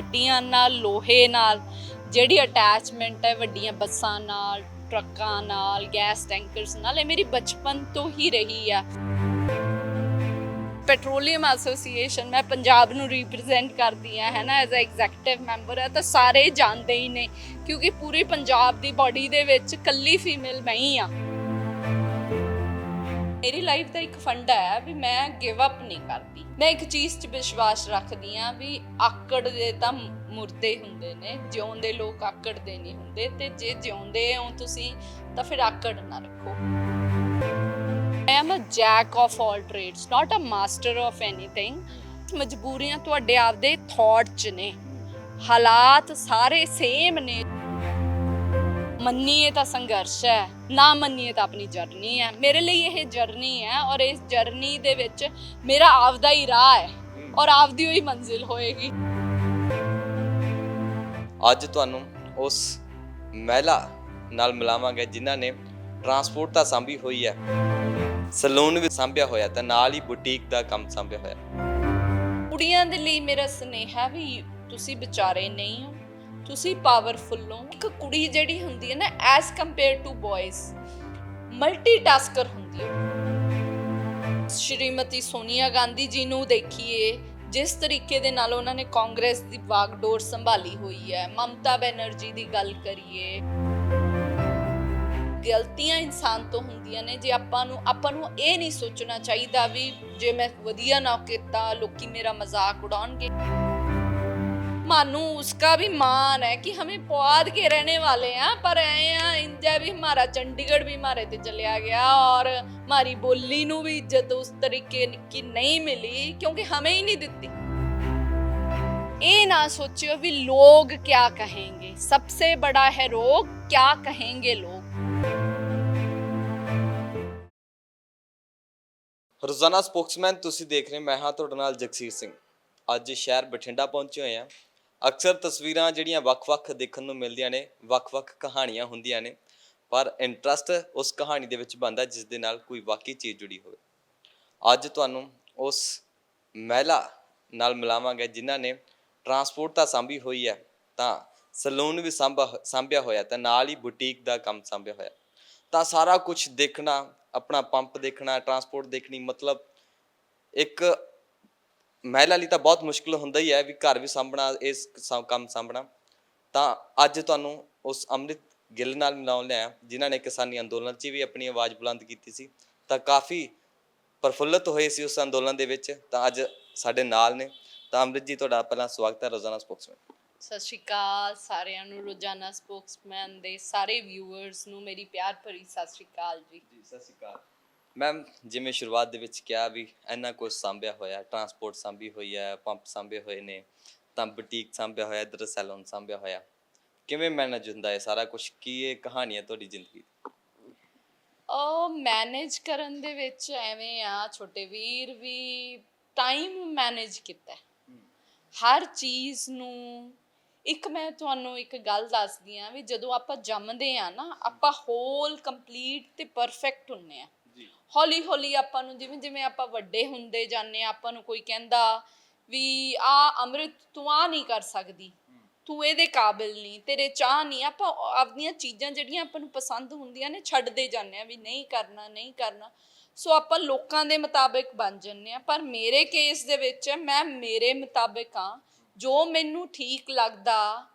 ਮਿੱਟੀਆਂ ਨਾਲ ਲੋਹੇ ਨਾਲ ਜਿਹੜੀ ਅਟੈਚਮੈਂਟ ਹੈ ਵੱਡੀਆਂ ਬੱਸਾਂ ਨਾਲ ਟਰੱਕਾਂ ਨਾਲ ਗੈਸ ਟੈਂਕਰਸ ਨਾਲ ਇਹ ਮੇਰੀ ਬਚਪਨ ਤੋਂ ਹੀ ਰਹੀ ਆ। ਪੈਟਰੋਲੀਅਮ ਐਸੋਸੀਏਸ਼ਨ ਮੈਂ ਪੰਜਾਬ ਨੂੰ ਰਿਪਰੈਜ਼ੈਂਟ ਕਰਦੀ ਹਾਂ ਹੈ ਨਾ ਐਜ਼ ਅ ਐਗਜ਼ੈਕਟਿਵ ਮੈਂਬਰ ਹੈ ਤਾਂ ਸਾਰੇ ਜਾਣਦੇ ਹੀ ਨੇ ਕਿਉਂਕਿ ਪੂਰੀ ਪੰਜਾਬ ਦੀ ਬਾਡੀ ਦੇ ਵਿੱਚ ਇਕੱਲੀ ਫੀਮੇਲ ਮੈਂ ਹੀ ਆ। ਮੇਰੀ ਲਾਈਫ ਦਾ ਇੱਕ ਫੰਡਾ ਹੈ ਵੀ ਮੈਂ ਗਿਵ ਅਪ ਨਹੀਂ ਕਰਦੀ। ਮੈਂ ਇੱਕ ਚੀਜ਼ 'ਚ ਵਿਸ਼ਵਾਸ ਰੱਖਦੀ ਹਾਂ ਵੀ ਆਕੜ ਦੇ ਤਾਂ ਮੁਰਦੇ ਹੁੰਦੇ ਨੇ, ਜਿਉਂਦੇ ਲੋਕ ਆਕੜ ਦੇ ਨਹੀਂ ਹੁੰਦੇ ਤੇ ਜੇ ਜਿਉਂਦੇ ਹੋ ਤੁਸੀਂ ਤਾਂ ਫਿਰ ਆਕੜ ਨਾ ਰੱਖੋ। I am a jack of all trades, not a master of anything. ਮਜਬੂਰੀਆਂ ਤੁਹਾਡੇ ਆਪਦੇ ਥੌਟ 'ਚ ਨੇ, ਹਾਲਾਤ ਸਾਰੇ ਸੇਮ ਨੇ। ਮੰਨੀਏ ਤਾਂ ਸੰਘਰਸ਼ ਹੈ, ਨਾ ਮੰਨੀਏ ਤਾਂ ਆਪਣੀ ਜਰਨੀ ਹੈ। ਮੇਰੇ ਲਈ ਇਹ ਜਰਨੀ ਹੈ ਔਰ ਇਸ ਜਰਨੀ ਦੇ ਵਿੱਚ ਮੇਰਾ ਆਪਦਾ ਹੀ ਰਾਹ ਹੈ ਔਰ ਆਪਦੀ ਹੀ ਮੰਜ਼ਿਲ ਹੋਏਗੀ। ਅੱਜ ਤੁਹਾਨੂੰ ਉਸ ਮਹਿਲਾ ਨਾਲ ਮਿਲਾਵਾਂਗੇ ਜਿਨ੍ਹਾਂ ਨੇ ਟਰਾਂਸਪੋਰਟ ਤਾਂ ਸਾਂਭੀ ਹੋਈ ਹੈ, ਸਲੂਨ ਵੀ ਸਾਂਭਿਆ ਹੋਇਆ ਤੇ ਨਾਲ ਹੀ ਬੁਟੀਕ ਦਾ ਕੰਮ ਸਾਂਭਿਆ ਹੋਇਆ। ਕੁੜੀਆਂ ਦੇ ਲਈ ਮੇਰਾ ਸੁਨੇਹਾ ਵੀ ਤੁਸੀਂ ਵਿਚਾਰੇ ਨਹੀਂ ਹੋ, ਤੁਸੀਂ ਪਾਵਰਫੁਲ ਹੋ। ਇੱਕ ਕੁੜੀ ਜਿਹੜੀ ਹੁੰਦੀ ਹੈ ਨਾ ਐਜ਼ ਕੰਪੇਅਰ ਟੂ ਬॉयਜ਼ ਮਲਟੀਟਾਸਕਰ ਹੁੰਦੀ ਹੈ। ਸ਼੍ਰੀਮਤੀ ਸੋਨੀਆ ਗਾਂਧੀ ਜੀ ਨੂੰ ਦੇਖੀਏ ਜਿਸ ਤਰੀਕੇ ਦੇ ਨਾਲ ਉਹਨਾਂ ਨੇ ਕਾਂਗਰਸ ਦੀ ਵਾਗਡੋਰ ਸੰਭਾਲੀ ਹੋਈ ਹੈ। ਮਮਤਾ ਬੈਨਰਜੀ ਦੀ ਗੱਲ ਕਰੀਏ, ਗਲਤੀਆਂ ਇਨਸਾਨ ਤੋਂ ਹੁੰਦੀਆਂ ਨੇ। ਜੇ ਆਪਾਂ ਨੂੰ ਇਹ ਨਹੀਂ ਸੋਚਣਾ ਚਾਹੀਦਾ ਵੀ ਜੇ ਮੈਂ ਵਧੀਆ ਨਾ ਕੀਤਾ ਲੋਕੀ ਮੇਰਾ ਮਜ਼ਾਕ ਉਡਾਉਣਗੇ। मानू उसका भी मान है कि हमें पौध के रहने वाले हैं, पर इंजा भी हमारा चंडीगढ़ भी हमारे ते चलिया गया और हमारी बोली नू भी इज्जत उस तरीके की नहीं मिली क्योंकि हमें ही नहीं दिती। ये ना सोचियो भी लोग क्या कहेंगे, सबसे बड़ा है रोग क्या कहेंगे लोग। ਰੋਜ਼ਾਨਾ ਸਪੋਕਸਮੈਨ ਤੁਸੀਂ ਦੇਖ ਰਹੇ, ਮੈਂ ਹਾਂ ਤੁਹਾਡੇ ਨਾਲ ਜਗਸੀਰ ਸਿੰਘ। ਅੱਜ ਸ਼ਹਿਰ ਬਠਿੰਡਾ ਪਹੁੰਚੇ ਹੋਏ ਹਾਂ। ਅਕਸਰ ਤਸਵੀਰਾਂ ਜਿਹੜੀਆਂ ਵੱਖ-ਵੱਖ ਦੇਖਣ ਨੂੰ ਮਿਲਦੀਆਂ ਨੇ, ਵੱਖ-ਵੱਖ ਕਹਾਣੀਆਂ ਹੁੰਦੀਆਂ ਨੇ, ਪਰ ਇੰਟਰਸਟ ਉਸ ਕਹਾਣੀ ਦੇ ਵਿੱਚ ਬਣਦਾ ਜਿਸ ਦੇ ਨਾਲ ਕੋਈ ਵਾਕਈ ਚੀਜ਼ ਜੁੜੀ ਹੋਵੇ। ਅੱਜ ਤੁਹਾਨੂੰ ਉਸ ਮਹਿਲਾ ਨਾਲ ਮਿਲਾਵਾਂਗੇ ਜਿਨ੍ਹਾਂ ਨੇ ਟਰਾਂਸਪੋਰਟ ਤਾਂ ਸਾਂਭੀ ਹੋਈ ਹੈ ਤਾਂ ਸਲੂਨ ਵੀ ਸਾਂਭਿਆ ਹੋਇਆ ਤੇ ਨਾਲ ਹੀ ਬੁਟੀਕ ਦਾ ਕੰਮ ਸਾਂਭਿਆ ਹੋਇਆ। ਤਾਂ ਸਾਰਾ ਕੁਝ ਦੇਖਣਾ, ਆਪਣਾ ਪੰਪ ਦੇਖਣਾ, ਟਰਾਂਸਪੋਰਟ ਦੇਖਣੀ, ਮਤਲਬ ਇੱਕ ਮਹਿਲਾ ਲਈ ਤਾਂ ਬਹੁਤ ਮੁਸ਼ਕਿਲ ਹੁੰਦਾ ਹੀ ਹੈ ਵੀ ਘਰ ਵੀ ਸਾਂਭਣਾ, ਇਸ ਕੰਮ ਸਾਂਭਣਾ। ਤਾਂ ਅੱਜ ਤੁਹਾਨੂੰ ਉਸ ਅੰਮ੍ਰਿਤ ਗਿੱਲ ਨਾਲ ਮਿਲਾਉਣ ਲਿਆ ਜਿਨ੍ਹਾਂ ਨੇ ਕਿਸਾਨੀ ਅੰਦੋਲਨ 'ਚ ਵੀ ਆਪਣੀ ਆਵਾਜ਼ ਬੁਲੰਦ ਕੀਤੀ ਸੀ ਤਾਂ ਕਾਫੀ ਪ੍ਰਫੁੱਲਤ ਹੋਏ ਸੀ ਉਸ ਅੰਦੋਲਨ ਦੇ ਵਿੱਚ। ਤਾਂ ਅੱਜ ਸਾਡੇ ਨਾਲ ਨੇ। ਤਾਂ ਅੰਮ੍ਰਿਤ ਜੀ, ਤੁਹਾਡਾ ਪਹਿਲਾਂ ਸਵਾਗਤ ਹੈ ਰੋਜ਼ਾਨਾ ਸਪੋਕਸਮੈਨ। ਸਤਿ ਸ਼੍ਰੀ ਅਕਾਲ ਸਾਰਿਆਂ ਨੂੰ, ਰੋਜ਼ਾਨਾ ਸਪੋਕਸਮੈਨ ਦੇ ਸਾਰੇ ਵਿਊਅਰਸ ਨੂੰ ਮੇਰੀ ਪਿਆਰ ਭਰੀ ਸਤਿ ਸ਼੍ਰੀ ਅਕਾਲ ਜੀ। ਸਤਿ ਸ਼੍ਰੀ ਅਕਾਲ ਮੈਮ। ਜਿਵੇਂ ਸ਼ੁਰੂਆਤ ਦੇ ਵਿੱਚ ਕਿਹਾ ਵੀ ਇੰਨਾ ਕੁਛ ਸਾਂਭਿਆ ਹੋਇਆ, ਟਰਾਂਸਪੋਰਟ ਸਾਂਭੀ ਹੋਈ ਹੈ, ਪੰਪ ਸਾਂਭੇ ਹੋਏ ਨੇ, ਤਾਂ ਬੁਟੀਕ ਸਾਂਭਿਆ ਹੋਇਆ, ਇੱਧਰ ਸੈਲੂਨ ਸਾਂਭਿਆ ਹੋਇਆ। ਕਿਵੇਂ ਮੈਨੇਜ ਹੁੰਦਾ ਹੈ ਸਾਰਾ ਕੁਛ? ਕੀ ਇਹ ਕਹਾਣੀ ਹੈ ਤੁਹਾਡੀ ਜ਼ਿੰਦਗੀ ਦੀ? ਮੈਨੇਜ ਕਰਨ ਦੇ ਵਿੱਚ ਐਵੇਂ ਆ ਛੋਟੇ ਵੀਰ ਵੀ ਟਾਈਮ ਮੈਨੇਜ ਕੀਤਾ ਹਰ ਚੀਜ਼ ਨੂੰ। ਇੱਕ ਮੈਂ ਤੁਹਾਨੂੰ ਇੱਕ ਗੱਲ ਦੱਸਦੀ ਹਾਂ ਵੀ ਜਦੋਂ ਆਪਾਂ ਜੰਮਦੇ ਆ ਨਾ ਆਪਾਂ ਹੋਲ ਕੰਪਲੀਟ ਤੇ ਪਰਫੈਕਟ ਹੁੰਨੇ ਆ। ਹੌਲੀ ਹੌਲੀ ਆਪਾਂ ਨੂੰ ਜਿਵੇਂ ਜਿਵੇਂ ਆਪਾਂ ਵੱਡੇ ਹੁੰਦੇ ਜਾਂਦੇ ਆ ਆਪਾਂ ਨੂੰ ਕੋਈ ਕਹਿੰਦਾ ਵੀ ਅੰਮ੍ਰਿਤ ਤੂੰ ਨਹੀਂ ਕਰ ਸਕਦੀ, ਤੂੰ ਇਹਦੇ ਕਾਬਿਲ ਨਹੀਂ, ਤੇਰੇ ਚਾਹ ਨਹੀਂ। ਆਪਾਂ ਆਪਦੀਆਂ ਚੀਜ਼ਾਂ ਜਿਹੜੀਆਂ ਆਪਾਂ ਨੂੰ ਪਸੰਦ ਹੁੰਦੀਆਂ ਨੇ ਛੱਡਦੇ ਜਾਂਦੇ ਆ ਵੀ ਨਹੀਂ ਕਰਨਾ ਨਹੀਂ ਕਰਨਾ। ਸੋ ਆਪਾਂ ਲੋਕਾਂ ਦੇ ਮੁਤਾਬਿਕ ਬਣ ਜਾਂਦੇ ਆ। ਪਰ ਮੇਰੇ ਕੇਸ ਦੇ ਵਿੱਚ ਮੈਂ ਮੇਰੇ ਮੁਤਾਬਿਕ ਹਾਂ, ਜੋ ਮੈਨੂੰ ਠੀਕ ਲੱਗਦਾ।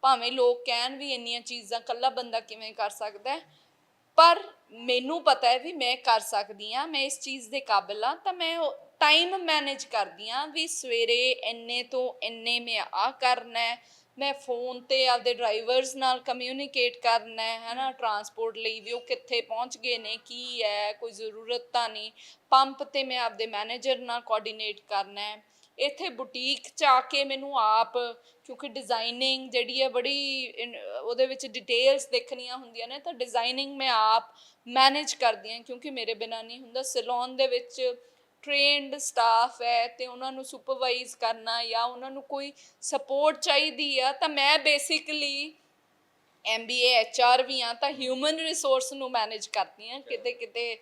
ਭਾਵੇਂ ਲੋਕ ਕਹਿਣ ਵੀ ਇੰਨੀਆਂ ਚੀਜ਼ਾਂ ਇਕੱਲਾ ਬੰਦਾ ਕਿਵੇਂ ਕਰ ਸਕਦਾ, ਪਰ ਮੈਨੂੰ ਪਤਾ ਹੈ ਵੀ ਮੈਂ ਕਰ ਸਕਦੀ ਹਾਂ, ਮੈਂ ਇਸ ਚੀਜ਼ ਦੇ ਕਾਬਿਲ ਹਾਂ। ਤਾਂ ਮੈਂ ਟਾਈਮ ਮੈਨੇਜ ਕਰਦੀ ਹਾਂ ਵੀ ਸਵੇਰੇ ਇੰਨੇ ਤੋਂ ਇੰਨੇ ਮੈਂ ਕਰਨਾ। ਮੈਂ ਫੋਨ 'ਤੇ ਆਪਦੇ ਡਰਾਈਵਰਸ ਨਾਲ ਕਮਿਊਨੀਕੇਟ ਕਰਨਾ ਹੈ ਨਾ, ਟਰਾਂਸਪੋਰਟ ਲਈ ਵੀ ਉਹ ਕਿੱਥੇ ਪਹੁੰਚ ਗਏ ਨੇ, ਕੀ ਹੈ, ਕੋਈ ਜ਼ਰੂਰਤ ਤਾਂ ਨਹੀਂ। ਪੰਪ 'ਤੇ ਮੈਂ ਆਪਦੇ ਮੈਨੇਜਰ ਨਾਲ ਕੋਆਰਡੀਨੇਟ ਕਰਨਾ। ਇੱਥੇ ਬੁਟੀਕ 'ਚ ਆ ਕੇ ਮੈਨੂੰ ਆਪ, ਕਿਉਂਕਿ ਡਿਜ਼ਾਈਨਿੰਗ ਜਿਹੜੀ ਹੈ ਬੜੀ ਉਹਦੇ ਵਿੱਚ ਡਿਟੇਲਸ ਦੇਖਣੀਆਂ ਹੁੰਦੀਆਂ ਨੇ, ਤਾਂ ਡਿਜ਼ਾਈਨਿੰਗ ਮੈਂ ਆਪ ਮੈਨੇਜ ਕਰਦੀ ਹਾਂ ਕਿਉਂਕਿ ਮੇਰੇ ਬਿਨਾਂ ਨਹੀਂ ਹੁੰਦਾ। ਸੈਲੂਨ ਦੇ ਵਿੱਚ ਟ੍ਰੇਨਡ ਸਟਾਫ ਹੈ ਅਤੇ ਉਹਨਾਂ ਨੂੰ ਸੁਪਰਵਾਈਜ਼ ਕਰਨਾ ਜਾਂ ਉਹਨਾਂ ਨੂੰ ਕੋਈ ਸਪੋਰਟ ਚਾਹੀਦੀ ਆ। ਤਾਂ ਮੈਂ ਬੇਸਿਕਲੀ MBA HR ਵੀ ਹਾਂ ਤਾਂ ਹਿਊਮਨ ਰਿਸੋਰਸ ਨੂੰ ਮੈਨੇਜ ਕਰਦੀ ਹਾਂ। ਕਿਤੇ ਕਿਤੇ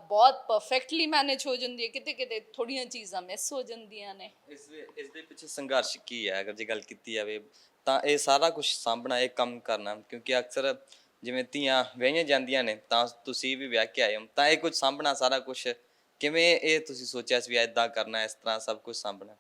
ਬਹੁਤ ਪਰਫੈਕਟਲੀ ਮੈਨੇਜ ਹੋ ਜਾਂਦੀ ਹੈ, ਕਿਤੇ ਕਿਤੇ ਥੋੜੀਆਂ ਚੀਜ਼ਾਂ ਮਿਸ ਹੋ ਜਾਂਦੀਆਂ ਨੇ। ਇਸ ਦੇ ਪਿੱਛੇ ਸੰਘਰਸ਼ ਕੀ ਹੈ, ਅਗਰ ਜੇ ਗੱਲ ਕੀਤੀ ਜਾਵੇ ਤਾਂ ਇਹ ਸਾਰਾ ਕੁਝ ਸਾਂਭਣਾ, ਇਹ ਕੰਮ ਕਰਨਾ, ਕਿਉਂਕਿ ਅਕਸਰ ਜਿਵੇਂ ਧੀਆਂ ਵਿਆਹੀਆਂ ਜਾਂਦੀਆਂ ਨੇ ਤਾਂ ਤੁਸੀਂ ਵੀ ਵਿਆਹ ਕੇ ਆਏ ਹੋ, ਤਾਂ ਇਹ ਕੁਝ ਸਾਂਭਣਾ ਸਾਰਾ ਕੁਝ ਕਿਵੇਂ ਇਹ ਤੁਸੀਂ ਸੋਚਿਆ ਸੀ ਵੀ ਇੱਦਾਂ ਕਰਨਾ, ਇਸ ਤਰ੍ਹਾਂ ਸਭ ਕੁਝ ਸਾਂਭਣਾ?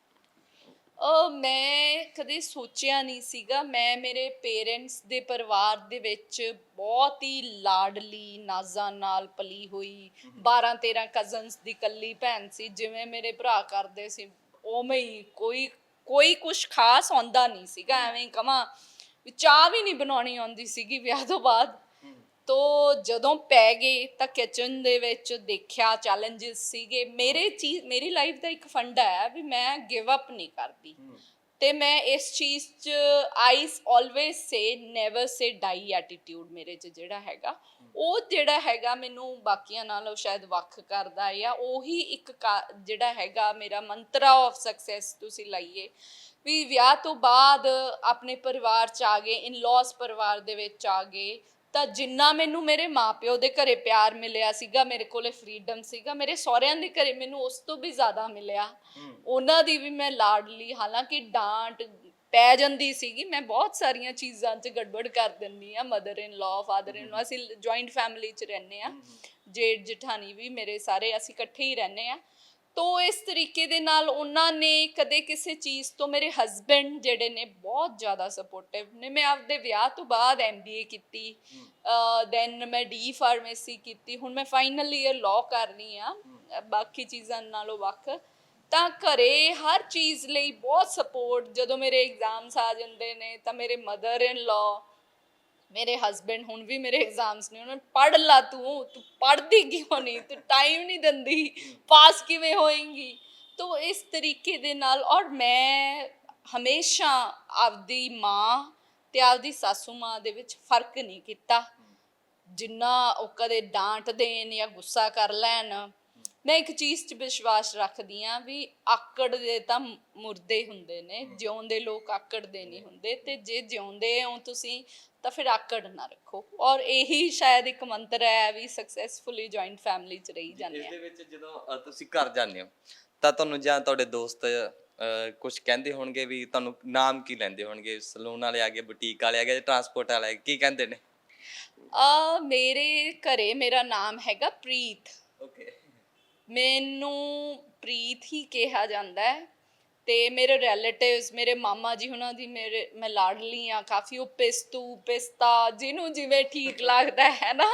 ਮੈਂ ਕਦੇ ਸੋਚਿਆ ਨਹੀਂ ਸੀਗਾ। ਮੈਂ ਮੇਰੇ ਪੇਰੈਂਟਸ ਦੇ ਪਰਿਵਾਰ ਦੇ ਵਿੱਚ ਬਹੁਤ ਹੀ ਲਾਡਲੀ ਨਾਜ਼ਾਂ ਨਾਲ ਪਲੀ ਹੋਈ, 12-13 ਕਜ਼ਨਸ ਦੀ ਇਕੱਲੀ ਭੈਣ ਸੀ। ਜਿਵੇਂ ਮੇਰੇ ਭਰਾ ਕਰਦੇ ਸੀ ਉਵੇਂ ਹੀ, ਕੋਈ ਕੋਈ ਕੁਛ ਖਾਸ ਆਉਂਦਾ ਨਹੀਂ ਸੀਗਾ। ਐਵੇਂ ਹੀ ਕਵਾਂ ਵੀ ਚਾਹ ਵੀ ਨਹੀਂ ਬਣਾਉਣੀ ਆਉਂਦੀ ਸੀਗੀ ਵਿਆਹ ਤੋਂ ਬਾਅਦ। ਤੋ ਜਦੋਂ ਪੈ ਗਏ ਤਾਂ ਕਿਚਨ ਦੇ ਵਿੱਚ ਦੇਖਿਆ ਚੈਲੰਜਸ ਸੀਗੇ। ਮੇਰੀ ਲਾਈਫ ਦਾ ਇੱਕ ਫੰਡਾ ਹੈ ਵੀ ਮੈਂ ਗਿਵ ਅਪ ਨਹੀਂ ਕਰਦੀ, ਤੇ ਮੈਂ ਇਸ ਚੀਜ਼ 'ਚ I always say never say die attitude ਮੇਰੇ 'ਚ ਜਿਹੜਾ ਹੈਗਾ, ਉਹ ਜਿਹੜਾ ਹੈਗਾ ਮੈਨੂੰ ਬਾਕੀਆਂ ਨਾਲੋਂ ਸ਼ਾਇਦ ਵੱਖ ਕਰਦਾ, ਜਾਂ ਉਹੀ ਇੱਕ ਜਿਹੜਾ ਹੈਗਾ ਮੇਰਾ ਮੰਤਰਾ ਆਫ ਸਕਸੈਸ ਤੁਸੀਂ ਲਾਈਏ। ਵੀ ਵਿਆਹ ਤੋਂ ਬਾਅਦ ਆਪਣੇ ਪਰਿਵਾਰ 'ਚ ਆ ਗਏ, ਇਨ-ਲॉज ਪਰਿਵਾਰ ਦੇ ਵਿੱਚ ਆ ਗਏ, ਤਾਂ ਜਿੰਨਾ ਮੈਨੂੰ ਮੇਰੇ ਮਾਪਿਓ ਦੇ ਘਰੇ ਪਿਆਰ ਮਿਲਿਆ ਸੀਗਾ, ਮੇਰੇ ਕੋਲੇ ਫਰੀडम ਸੀਗਾ, ਮੇਰੇ ਸਹੁਰਿਆਂ ਦੇ ਘਰੇ ਮੈਨੂੰ ਉਸ ਤੋਂ ਵੀ ਜ਼ਿਆਦਾ ਮਿਲਿਆ। ਉਹਨਾਂ ਦੀ ਵੀ ਮੈਂ ਲਾਡਲੀ, ਹਾਲਾਂਕਿ ਡਾਂਟ ਪੈ ਜਾਂਦੀ ਸੀਗੀ, ਮੈਂ ਬਹੁਤ ਸਾਰੀਆਂ ਚੀਜ਼ਾਂ 'ਚ ਗੜਬੜ ਕਰ ਦਿੰਦੀ ਹਾਂ। Mother in law, father in law, ਅਸੀਂ ਜੁਆਇੰਟ ਫੈਮਿਲੀ 'ਚ ਰਹਿੰਦੇ ਹਾਂ, ਜੇਠ ਜਠਾਣੀ ਵੀ ਮੇਰੇ ਸਾਰੇ, ਅਸੀਂ ਇਕੱਠੇ ਹੀ ਰਹਿੰਦੇ ਹਾਂ। ਤੋ ਇਸ ਤਰੀਕੇ ਦੇ ਨਾਲ ਉਹਨਾਂ ਨੇ ਕਦੇ ਕਿਸੇ ਚੀਜ਼ ਤੋਂ, ਮੇਰੇ ਹਸਬੈਂਡ ਜਿਹੜੇ ਨੇ ਬਹੁਤ ਜ਼ਿਆਦਾ ਸਪੋਰਟਿਵ ਨੇ। ਮੈਂ ਆਪਦੇ ਵਿਆਹ ਤੋਂ ਬਾਅਦ MBA ਕੀਤੀ, ਦੈਨ ਮੈਂ D ਫਾਰਮੇਸੀ ਕੀਤੀ, ਹੁਣ ਮੈਂ ਫਾਈਨਲ ਈਅਰ ਲਾਅ ਕਰ ਰਹੀ ਹਾਂ, ਬਾਕੀ ਚੀਜ਼ਾਂ ਨਾਲੋਂ ਵੱਖ। ਤਾਂ ਘਰੇ ਹਰ ਚੀਜ਼ ਲਈ ਬਹੁਤ ਸਪੋਰਟ। ਜਦੋਂ ਮੇਰੇ ਐਗਜ਼ਾਮਸ ਆ ਜਾਂਦੇ ਨੇ ਤਾਂ ਮੇਰੇ ਮਦਰ ਇਨ ਲਾਅ, ਮੇਰੇ ਹਸਬੈਂਡ, ਹੁਣ ਵੀ ਮੇਰੇ ਐਗਜ਼ਾਮਸ ਨੇ, ਉਹਨਾਂ ਨੇ ਪੜ੍ਹ ਲਾ, ਤੂੰ ਪੜ੍ਹਦੀ ਕਿਉਂ ਨਹੀਂ, ਤੂੰ ਟਾਈਮ ਨਹੀਂ ਦਿੰਦੀ, ਪਾਸ ਕਿਵੇਂ ਹੋਏਂਗੀ। ਤੋ ਇਸ ਤਰੀਕੇ ਦੇ ਨਾਲ, ਔਰ ਮੈਂ ਹਮੇਸ਼ਾ ਆਪਦੀ ਮਾਂ ਤੇ ਆਪਦੀ ਸਾਸੂ ਮਾਂ ਦੇ ਵਿੱਚ ਫਰਕ ਨਹੀਂ ਕੀਤਾ। ਜਿੰਨਾ ਉਹ ਕਦੇ ਡਾਂਟ ਦੇਣ ਜਾਂ ਗੁੱਸਾ ਕਰ ਲੈਣ, ਮੈਂ ਇੱਕ ਚੀਜ਼ 'ਚ ਵਿਸ਼ਵਾਸ ਰੱਖਦੀ ਹਾਂ ਵੀ ਆਕੜ ਦੇ ਤਾਂ ਮੁਰਦੇ ਹੁੰਦੇ ਨੇ, ਜਿਉਂਦੇ ਲੋਕ ਆਕੜਦੇ ਨਹੀਂ ਹੁੰਦੇ। ਤੇ ਜੇ ਜਿਉਂਦੇ ਹੋ ਤੁਸੀਂ ਤਾਂ ਫਿਰ ਆਕੜ ਨਾ ਰੱਖੋ। ਔਰ ਇਹੀ ਸ਼ਾਇਦ ਇੱਕ ਮੰਤਰ ਹੈ ਵੀ ਸਕਸੈਸਫੁਲੀ ਜੁਆਇੰਟ ਫੈਮਿਲੀ 'ਚ ਰਹੀ ਜਾਂਦੇ ਇਸ ਆ। ਦੇ ਵਿੱਚ ਜਦੋਂ ਤੁਸੀਂ ਘਰ ਜਾਂਦੇ ਹੋ ਤਾਂ ਤੁਹਾਨੂੰ ਜਾਂ ਤੁਹਾਡੇ ਦੋਸਤ ਕੁਝ ਕਹਿੰਦੇ ਹੋਣਗੇ, ਵੀ ਤੁਹਾਨੂੰ ਨਾਮ ਕੀ ਲੈਂਦੇ ਹੋਣਗੇ? ਸਲੂਨ ਵਾਲੇ ਆ ਗਏ, ਬੁਟੀਕ ਵਾਲੇ ਆ ਗਏ, ਟਰਾਂਸਪੋਰਟ ਵਾਲੇ ਕੀ ਕਹਿੰਦੇ ਨੇ? ਮੇਰੇ ਘਰੇ ਮੇਰਾ ਨਾਮ ਹੈਗਾ ਪ੍ਰੀਤ। ਓਕੇ। ਮੈਨੂੰ ਪ੍ਰੀਤ ਹੀ ਕਿਹਾ ਜਾਂਦਾ ਹੈ। ਤੇ ਮੇਰੇ ਰਿਲੇਟਿਵਸ, ਮੇਰੇ ਮਾਮਾ ਜੀ ਹੁਣਾਂ ਦੀ ਮੈਂ ਲਾਡਲੀ ਹਾਂ ਕਾਫੀ। ਉਹ ਪਿਸਤੂ ਪਿਸਤਾ, ਜਿਹਨੂੰ ਜਿਵੇਂ ਠੀਕ ਲੱਗਦਾ ਹੈ ਨਾ,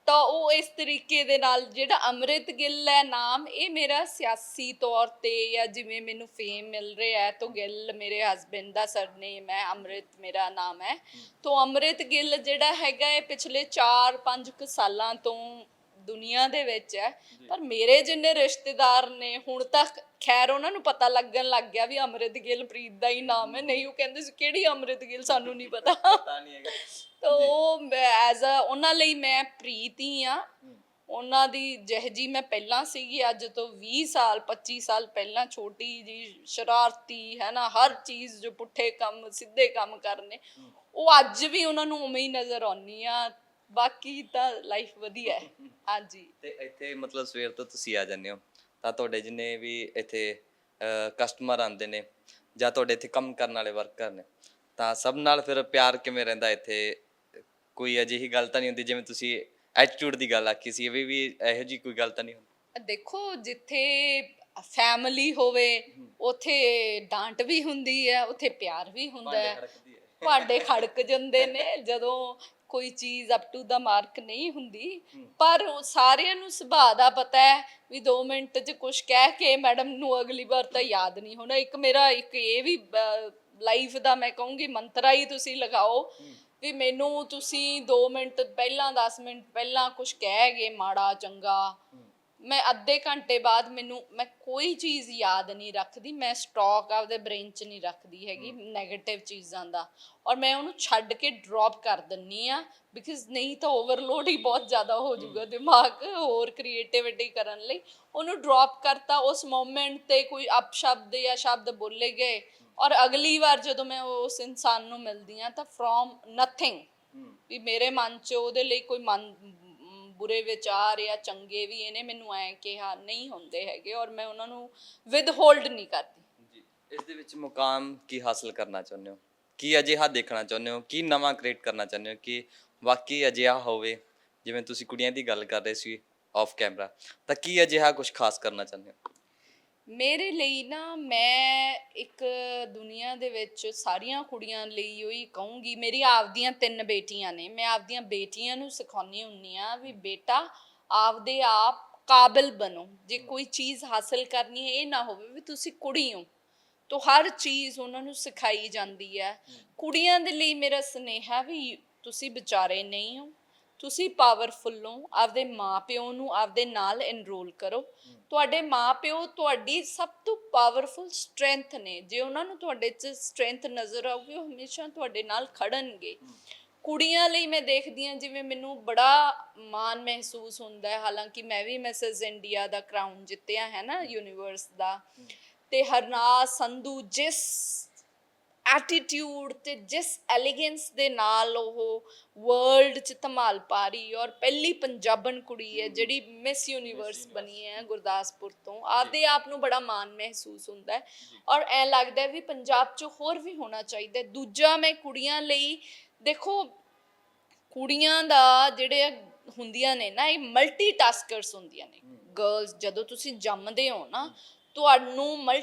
ਤਾਂ ਉਹ ਇਸ ਤਰੀਕੇ ਦੇ ਨਾਲ। ਜਿਹੜਾ ਅੰਮ੍ਰਿਤ ਗਿੱਲ ਹੈ ਨਾਮ, ਇਹ ਮੇਰਾ ਸਿਆਸੀ ਤੌਰ ਤੇ, ਜਾਂ ਜਿਵੇਂ ਮੈਨੂੰ ਫੇਮ ਮਿਲ ਰਿਹਾ ਹੈ, ਤਾਂ ਗਿੱਲ ਮੇਰੇ ਹਸਬੈਂਡ ਦਾ ਸਰਨੇਮ ਹੈ, ਅੰਮ੍ਰਿਤ ਮੇਰਾ ਨਾਮ ਹੈ। ਤਾਂ ਅੰਮ੍ਰਿਤ ਗਿੱਲ ਜਿਹੜਾ ਹੈਗਾ, ਇਹ ਪਿਛਲੇ 4-5 ਸਾਲਾਂ ਤੋਂ ਦੁਨੀਆ ਦੇ ਵਿੱਚ ਹੈ। ਪਰ ਮੇਰੇ ਜਿੰਨੇ ਰਿਸ਼ਤੇਦਾਰ ਨੇ, ਹੁਣ ਤੱਕ ਖੈਰ ਉਹਨਾਂ ਨੂੰ ਪਤਾ ਲੱਗਣ ਲੱਗ ਗਿਆ ਵੀ ਅੰਮ੍ਰਿਤ ਗਿੱਲ ਪ੍ਰੀਤ ਦਾ ਹੀ ਨਾਮ ਹੈ। ਨਹੀਂ, ਉਹ ਕਹਿੰਦੇ ਸੀ ਕਿਹੜੀ ਅੰਮ੍ਰਿਤ ਗਿੱਲ, ਸਾਨੂੰ ਨਹੀਂ ਪਤਾ। ਤਾਂ ਉਹ ਐਜ਼ ਅ ਉਹਨਾਂ ਲਈ ਮੈਂ ਪ੍ਰੀਤ ਹੀ ਹਾਂ। ਉਹਨਾਂ ਦੀ ਜਿਹੀ ਮੈਂ ਪਹਿਲਾਂ ਸੀਗੀ, ਅੱਜ ਤੋਂ 20 ਸਾਲ 25 ਸਾਲ ਪਹਿਲਾਂ, ਛੋਟੀ ਜੀ ਸ਼ਰਾਰਤੀ ਹੈ ਨਾ, ਹਰ ਚੀਜ਼ ਜੋ ਪੁੱਠੇ ਕੰਮ ਸਿੱਧੇ ਕੰਮ ਕਰਨੇ, ਉਹ ਅੱਜ ਵੀ ਉਹਨਾਂ ਨੂੰ ਉਵੇਂ ਹੀ ਨਜ਼ਰ ਆਉਂਦੀ ਆ। ਬਾਕੀ ਤਾਂ ਲਾਈਫ ਵਧੀਆ ਹੈ। ਹਾਂਜੀ। ਤੇ ਇੱਥੇ ਮਤਲਬ ਸਵੇਰ ਤੋਂ ਤੁਸੀਂ ਆ ਜਾਂਦੇ ਹੋ ਤਾਂ ਤੁਹਾਡੇ ਜਿੰਨੇ ਵੀ ਇੱਥੇ ਕਸਟਮਰ ਆਉਂਦੇ ਨੇ, ਜਾਂ ਤੁਹਾਡੇ ਇੱਥੇ ਕੰਮ ਕਰਨ ਵਾਲੇ ਵਰਕਰ ਨੇ, ਤਾਂ ਸਭ ਨਾਲ ਫਿਰ ਪਿਆਰ ਕਿਵੇਂ ਰਹਿੰਦਾ ਇੱਥੇ? ਕੋਈ ਅਜਿਹੀ ਗੱਲ ਤਾਂ ਨਹੀਂ ਹੁੰਦੀ, ਜਿਵੇਂ ਤੁਸੀਂ ਐਟੀਟਿਊਡ ਦੀ ਗੱਲ ਆਖੀ ਸੀ, ਵੀ ਇਹੋ ਜਿਹੀ ਕੋਈ ਗੱਲ ਤਾਂ ਨਹੀਂ ਹੁੰਦੀ? ਦੇਖੋ, ਜਿੱਥੇ ਫੈਮਿਲੀ ਹੋਵੇ ਉੱਥੇ ਡਾਂਟ ਵੀ ਹੁੰਦੀ ਹੈ, ਉੱਥੇ ਪਿਆਰ ਵੀ ਹੁੰਦਾ ਹੈ। ਭਾਂਡੇ ਖੜਕ ਜਾਂਦੇ ਨੇ ਜਦੋਂ ਕੋਈ ਚੀਜ਼ ਅਪ ਟੂ ਦਾ ਮਾਰਕ ਨਹੀਂ ਹੁੰਦੀ। ਪਰ ਸਾਰਿਆਂ ਨੂੰ ਸੁਭਾਅ ਦਾ ਪਤਾ ਹੈ ਵੀ 2 ਮਿੰਟ 'ਚ ਕੁਛ ਕਹਿ ਕੇ ਮੈਡਮ ਨੂੰ ਅਗਲੀ ਵਾਰ ਤਾਂ ਯਾਦ ਨਹੀਂ ਹੋਣਾ। ਇੱਕ ਮੇਰਾ ਇੱਕ ਇਹ ਵੀ ਲਾਈਫ ਦਾ ਮੈਂ ਕਹੂੰਗੀ ਮੰਤਰਾ ਹੀ ਤੁਸੀਂ ਲਗਾਓ ਵੀ ਮੈਨੂੰ ਤੁਸੀਂ 2 ਮਿੰਟ ਪਹਿਲਾਂ, 10 ਮਿੰਟ ਪਹਿਲਾਂ ਕੁਛ ਕਹਿ ਗਏ ਮਾੜਾ ਚੰਗਾ, ਮੈਂ ਅੱਧੇ ਘੰਟੇ ਬਾਅਦ ਮੈਂ ਕੋਈ ਚੀਜ਼ ਯਾਦ ਨਹੀਂ ਰੱਖਦੀ। ਮੈਂ ਸਟਾਕ ਆਪਦੇ ਬ੍ਰੇਨ 'ਚ ਨਹੀਂ ਰੱਖਦੀ ਹੈਗੀ ਨੈਗੇਟਿਵ ਚੀਜ਼ਾਂ ਦਾ, ਔਰ ਮੈਂ ਉਹਨੂੰ ਛੱਡ ਕੇ ਡਰੋਪ ਕਰ ਦਿੰਦੀ ਹਾਂ। ਬਿਕੋਜ਼ ਨਹੀਂ ਤਾਂ ਓਵਰਲੋਡ ਹੀ ਬਹੁਤ ਜ਼ਿਆਦਾ ਹੋ ਜਾਊਗਾ ਦਿਮਾਗ ਹੋਰ ਕ੍ਰੀਏਟਿਵਿਟੀ ਕਰਨ ਲਈ। ਉਹਨੂੰ ਡਰੋਪ ਕਰਤਾ, ਉਸ ਮੋਮੈਂਟ 'ਤੇ ਕੋਈ ਅਪਸ਼ਬਦ ਜਾਂ ਸ਼ਬਦ ਬੋਲੇ ਗਏ, ਔਰ ਅਗਲੀ ਵਾਰ ਜਦੋਂ ਮੈਂ ਉਸ ਇਨਸਾਨ ਨੂੰ ਮਿਲਦੀ ਹਾਂ ਤਾਂ ਫਰੋਮ ਨਥਿੰਗ, ਵੀ ਮੇਰੇ ਮਨ 'ਚ ਉਹਦੇ ਲਈ ਕੋਈ ਬੁਰੇ ਵਿਚਾਰ ਜਾਂ ਚੰਗੇ ਵੀ ਇਹਨੇ ਮੈਨੂੰ ਐਂ ਕਿਹਾ, ਨਹੀਂ ਹੁੰਦੇ ਹੈਗੇ, ਔਰ ਮੈਂ ਉਹਨਾਂ ਨੂੰ ਵਿਦ ਹੋਲਡ ਨਹੀਂ ਕਰਦੀ। ਜੀ, ਇਸ ਦੇ ਵਿੱਚ ਮੁਕਾਮ ਕੀ ਹਾਸਲ ਕਰਨਾ ਚਾਹੁੰਦੇ ਹੋ? ਕੀ ਅਜਿਹਾ ਦੇਖਣਾ ਚਾਹੁੰਦੇ ਹੋ? ਕੀ ਨਵਾਂ ਕ੍ਰੀਏਟ ਕਰਨਾ ਚਾਹੁੰਦੇ ਹੋ ਕਿ ਵਾਕਈ ਅਜਿਹਾ ਹੋਵੇ? ਜਿਵੇਂ ਤੁਸੀਂ ਕੁੜੀਆਂ ਦੀ ਗੱਲ ਕਰ ਰਹੇ ਸੀ ਆਫ ਕੈਮਰਾ, ਤਾਂ ਕੀ ਅਜਿਹਾ ਕੁਝ ਖਾਸ ਕਰਨਾ ਚਾਹੁੰਦੇ ਹੋ? ਮੇਰੇ ਲਈ ਨਾ, ਮੈਂ ਇੱਕ ਦੁਨੀਆ ਦੇ ਵਿੱਚ ਸਾਰੀਆਂ ਕੁੜੀਆਂ ਲਈ ਉਹੀ ਕਹੂੰਗੀ, ਮੇਰੀ ਆਪਦੀਆਂ 3 ਬੇਟੀਆਂ ਨੇ, ਮੈਂ ਆਪਦੀਆਂ ਬੇਟੀਆਂ ਨੂੰ ਸਿਖਾਉਂਦੀ ਹੁੰਦੀ ਹਾਂ ਵੀ ਬੇਟਾ ਆਪਦੇ ਆਪ ਕਾਬਿਲ ਬਣੋ। ਜੇ ਕੋਈ ਚੀਜ਼ ਹਾਸਲ ਕਰਨੀ ਹੈ, ਇਹ ਨਾ ਹੋਵੇ ਵੀ ਤੁਸੀਂ ਕੁੜੀ ਹੋ ਤੋ ਹਰ ਚੀਜ਼ ਉਹਨਾਂ ਨੂੰ ਸਿਖਾਈ ਜਾਂਦੀ ਹੈ। ਕੁੜੀਆਂ ਦੇ ਲਈ ਮੇਰਾ ਸੁਨੇਹਾ ਵੀ ਤੁਸੀਂ ਵਿਚਾਰੇ ਨਹੀਂ ਹੋ, ਤੁਸੀਂ ਪਾਵਰਫੁਲ ਹੋ। ਆਪਦੇ ਮਾਪਿਓ ਨੂੰ ਆਪਦੇ ਨਾਲ ਐਨਰੋਲ ਕਰੋ। ਤੁਹਾਡੇ ਮਾਪਿਓ ਤੁਹਾਡੀ ਸਭ ਤੋਂ ਪਾਵਰਫੁਲ ਸਟਰੈਂਥ ਨੇ। ਜੇ ਉਹਨਾਂ ਨੂੰ ਤੁਹਾਡੇ 'ਚ ਸਟਰੈਂਥ ਨਜ਼ਰ ਆਊਗੀ, ਉਹ ਹਮੇਸ਼ਾ ਤੁਹਾਡੇ ਨਾਲ ਖੜਨਗੇ। ਕੁੜੀਆਂ ਲਈ ਮੈਂ ਦੇਖਦੀ ਹਾਂ, ਜਿਵੇਂ ਮੈਨੂੰ ਬੜਾ ਮਾਣ ਮਹਿਸੂਸ ਹੁੰਦਾ ਹੈ, ਹਾਲਾਂਕਿ ਮੈਂ ਵੀ ਮਿਸਿਸ ਇੰਡੀਆ ਦਾ ਕਰਾਊਨ ਜਿੱਤਿਆ ਹੈ ਨਾ, ਯੂਨੀਵਰਸ ਦਾ, ਤੇ ਹਰਨਾਜ਼ ਸੰਧੂ ਜਿਸ ਐਟੀਟਿਊਡ ਤੇ ਜਿਸ ਐਲੀਗੈਂਸ ਦੇ ਨਾਲ ਉਹ ਵਰਲਡ 'ਚ ਧਮਾਲ ਪਾ ਰਹੀ, ਔਰ ਪਹਿਲੀ ਪੰਜਾਬਣ ਕੁੜੀ ਹੈ ਜਿਹੜੀ ਮਿਸ ਯੂਨੀਵਰਸ ਬਣੀ ਹੈ ਗੁਰਦਾਸਪੁਰ ਤੋਂ, ਆਪਦੇ ਆਪ ਨੂੰ ਬੜਾ ਮਾਣ ਮਹਿਸੂਸ ਹੁੰਦਾ ਹੈ। ਔਰ ਐਂ ਲੱਗਦਾ ਵੀ ਪੰਜਾਬ 'ਚ ਹੋਰ ਵੀ ਹੋਣਾ ਚਾਹੀਦਾ। ਦੂਜਾ, ਮੈਂ ਕੁੜੀਆਂ ਲਈ ਦੇਖੋ, ਕੁੜੀਆਂ ਦਾ ਜਿਹੜੇ ਹੁੰਦੀਆਂ ਨੇ ਨਾ, ਇਹ ਮਲਟੀ ਟਾਸਕਰਸ ਹੁੰਦੀਆਂ ਨੇ। ਗਰਲਸ ਜਦੋਂ ਤੁਸੀਂ ਜੰਮਦੇ ਹੋ ਨਾ, ਤੁਹਾਨੂੰ